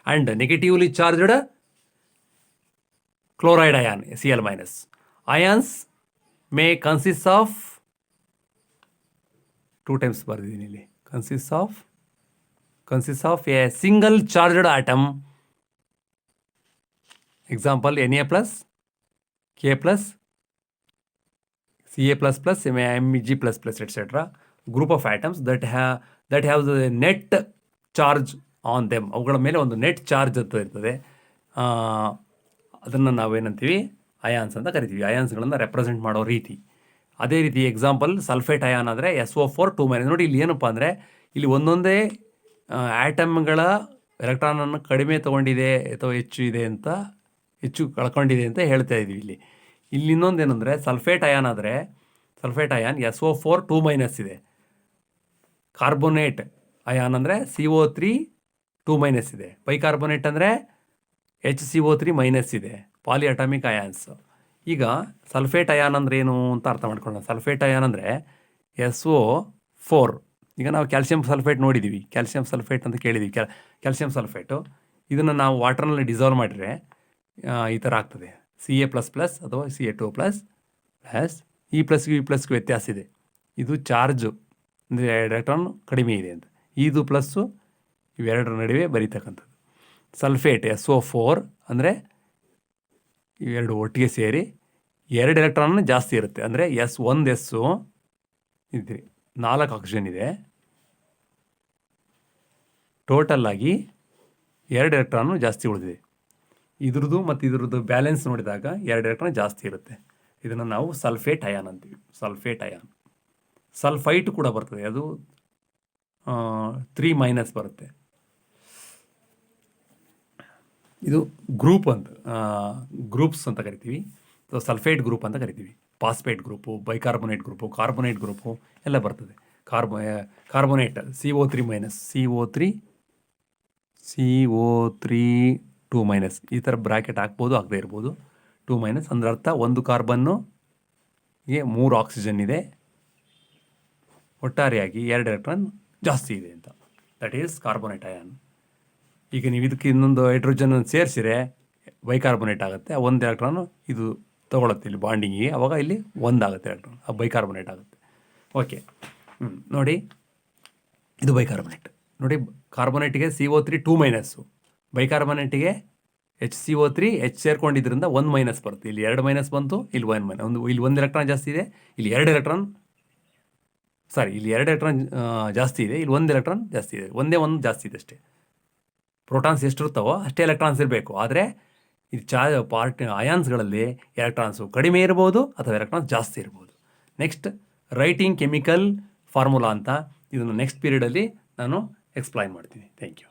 and negatively charged chloride ion, Cl-. Ions may consist of 2 times ಬರೆದಿದ್ದೀನಿ ಇಲ್ಲಿ. Consist of a single charged atom. Example Na+, K+, Ca++, Mg++, etcetera. Group of atoms that have the net charge on them. ಅವುಗಳ ಮೇಲೆ ಒಂದು net charge ಅಂತ ಇರ್ತದೆ. ಅದನ್ನು ನಾವೇನಂತೀವಿ ions ಅಂತ ಕರಿತೀವಿ. ಅಯಾನ್ಸ್ಗಳನ್ನು ರೆಪ್ರೆಸೆಂಟ್ ಮಾಡೋ ರೀತಿ. ಅದೇ ರೀತಿ ಎಕ್ಸಾಂಪಲ್ ಸಲ್ಫೇಟ್ ಅಯಾನ್ ಆದರೆ SO4 2-. ನೋಡಿ ಇಲ್ಲಿ ಏನಪ್ಪ ಅಂದರೆ ಇಲ್ಲಿ ಒಂದೊಂದೇ ಆಟಮ್ಗಳ ಎಲೆಕ್ಟ್ರಾನನ್ನು ಕಡಿಮೆ ತೊಗೊಂಡಿದೆ ಅಥವಾ ಹೆಚ್ಚು ಕಳ್ಕೊಂಡಿದೆ ಅಂತ ಹೇಳ್ತಾ ಇದ್ದೀವಿ. ಇಲ್ಲಿ ಇನ್ನೊಂದೇನೆಂದರೆ ಸಲ್ಫೇಟ್ ಅಯಾನ್ ಆದರೆ ಸಲ್ಫೇಟ್ ಅಯಾನ್ SO4 2- ಇದೆ. ಕಾರ್ಬೋನೇಟ್ ಅಯಾನ್ ಅಂದರೆ CO3 2- ಇದೆ. ಬೈಕಾರ್ಬೋನೇಟ್ ಅಂದರೆ HCO3- ಇದೆ. ಪಾಲಿ ಅಟಾಮಿಕ್ ಅಯಾನ್ಸ್. ಈಗ ಸಲ್ಫೇಟ್ ಅಯಾನ್ ಅಂದರೆ ಏನು ಅಂತ ಅರ್ಥ ಮಾಡ್ಕೊಳ್ಳೋಣ. ಸಲ್ಫೇಟ್ ಅಯಾನ್ ಅಂದರೆ SO4. ಈಗ ನಾವು ಕ್ಯಾಲ್ಸಿಯಂ ಸಲ್ಫೇಟ್ ನೋಡಿದ್ದೀವಿ, ಕ್ಯಾಲ್ಸಿಯಂ ಸಲ್ಫೇಟ್ ಅಂತ ಕೇಳಿದ್ದೀವಿ. ಕ್ಯಾಲ್ಸಿಯಂ ಸಲ್ಫೇಟು ಇದನ್ನು ನಾವು ವಾಟರ್ನಲ್ಲಿ ಡಿಸಾಲ್ವ್ ಮಾಡಿದರೆ ಈ ಥರ ಆಗ್ತದೆ. Ca++ ಅಥವಾ Ca2++. ಈ ಪ್ಲಸ್ಗೂ ಈ ಪ್ಲಸ್ಗೂ ವ್ಯತ್ಯಾಸ ಇದೆ. ಇದು ಚಾರ್ಜು ಅಂದರೆ ಎಲೆಕ್ಟ್ರಾನ್ ಕಡಿಮೆ ಇದೆ ಅಂತ. ಇದು ಪ್ಲಸ್ಸು ಇವೆರಡರ ನಡುವೆ ಬರೀತಕ್ಕಂಥದ್ದು. ಸಲ್ಫೇಟ್ SO4 ಅಂದರೆ ಇವೆರಡು ಒಟ್ಟಿಗೆ ಸೇರಿ 2 ಎಲೆಕ್ಟ್ರಾನ್ ಜಾಸ್ತಿ ಇರುತ್ತೆ. ಅಂದರೆ S ಇದೆ, 4 ಆಕ್ಸಿಜನ್ ಇದೆ. ಟೋಟಲ್ಲಾಗಿ 2 ಎಲೆಕ್ಟ್ರಾನು ಜಾಸ್ತಿ ಉಳಿದಿದೆ. ಇದ್ರದ್ದು ಮತ್ತು ಇದ್ರದ್ದು ಬ್ಯಾಲೆನ್ಸ್ ನೋಡಿದಾಗ 2 ಎಲೆಕ್ಟ್ರಾನ್ ಜಾಸ್ತಿ ಇರುತ್ತೆ. ಇದನ್ನು ನಾವು ಸಲ್ಫೇಟ್ ಅಯಾನ್ ಅಂತೀವಿ. Sulphate ion. ಸಲ್ಫೈಟ್ ಕೂಡ ಬರ್ತದೆ, ಅದು 3- ಬರುತ್ತೆ. ಇದು ಗ್ರೂಪ್ಸ್ ಅಂತ ಕರಿತೀವಿ. ಸಲ್ಫೇಟ್ ಗ್ರೂಪ್ ಅಂತ ಕರಿತೀವಿ. Phosphate group, bicarbonate group, carbonate group ಎಲ್ಲ ಬರ್ತದೆ. ಕಾರ್ಬೋನೇಟ್ CO3- CO3 2- ಈ ಥರ ಬ್ರ್ಯಾಕೆಟ್ ಹಾಕ್ಬೋದು, ಆಗದೆ ಇರ್ಬೋದು. 2- ಅಂದ್ರೆ ಅರ್ಥ ಒಂದು ಕಾರ್ಬನ್ನುಗೆ 3 ಆಕ್ಸಿಜನ್ ಇದೆ, ಒಟ್ಟಾರೆಯಾಗಿ 2 ಎಲೆಕ್ಟ್ರಾನ್ ಜಾಸ್ತಿ ಇದೆ ಅಂತ. That is carbonate ion. ಈಗ ನೀವು ಇದಕ್ಕೆ ಇನ್ನೊಂದು ಹೈಡ್ರೋಜನ್ ಸೇರಿಸಿರೆ ಬೈಕಾರ್ಬೋನೇಟ್ ಆಗುತ್ತೆ. 1 ಎಲೆಕ್ಟ್ರಾನು ಇದು ತೊಗೊಳುತ್ತೆ ಇಲ್ಲಿ ಬಾಂಡಿಂಗಿಗೆ, ಅವಾಗ ಇಲ್ಲಿ 1 ಆಗುತ್ತೆ ಎಲೆಕ್ಟ್ರಾನ್, ಬೈಕಾರ್ಬೋನೇಟ್ ಆಗುತ್ತೆ. ಓಕೆ, ನೋಡಿ ಇದು ಬೈಕಾರ್ಬೋನೇಟ್. ನೋಡಿ ಕಾರ್ಬೋನೇಟಿಗೆ CO3 2-, ಬೈಕಾರ್ಬೋನೇಟಿಗೆ HCO3 ಸೇರ್ಕೊಂಡಿದ್ದರಿಂದ 1- ಬರುತ್ತೆ. ಇಲ್ಲಿ 2- ಬಂತು, ಇಲ್ಲಿ 1- ಇಲ್ಲಿ 1 ಎಲೆಕ್ಟ್ರಾನ್ ಜಾಸ್ತಿ ಇದೆ, ಇಲ್ಲಿ 2 ಎಲೆಕ್ಟ್ರಾನ್ ಜಾಸ್ತಿ ಇದೆ, ಇಲ್ಲಿ 1 ಎಲೆಕ್ಟ್ರಾನ್ ಜಾಸ್ತಿ ಇದೆ. ಒಂದೇ ಒಂದು ಜಾಸ್ತಿ ಇದೆ ಅಷ್ಟೇ. ಪ್ರೋಟಾನ್ಸ್ ಎಷ್ಟಿರುತ್ತವೋ ಅಷ್ಟೇ ಎಲೆಕ್ಟ್ರಾನ್ಸ್ ಇರಬೇಕು. ಆದರೆ ಇದು ಅಯಾನ್ಸ್ಗಳಲ್ಲಿ ಎಲೆಕ್ಟ್ರಾನ್ಸು ಕಡಿಮೆ ಇರ್ಬೋದು ಅಥವಾ ಎಲೆಕ್ಟ್ರಾನ್ಸ್ ಜಾಸ್ತಿ ಇರ್ಬೋದು. ನೆಕ್ಸ್ಟ್ ರೈಟಿಂಗ್ ಕೆಮಿಕಲ್ ಫಾರ್ಮುಲಾ ಅಂತ, ಇದನ್ನು ನೆಕ್ಸ್ಟ್ ಪೀರಿಯಡಲ್ಲಿ ನಾನು ಎಕ್ಸ್ಪ್ಲೈನ್ ಮಾಡ್ತೀನಿ. Thank you.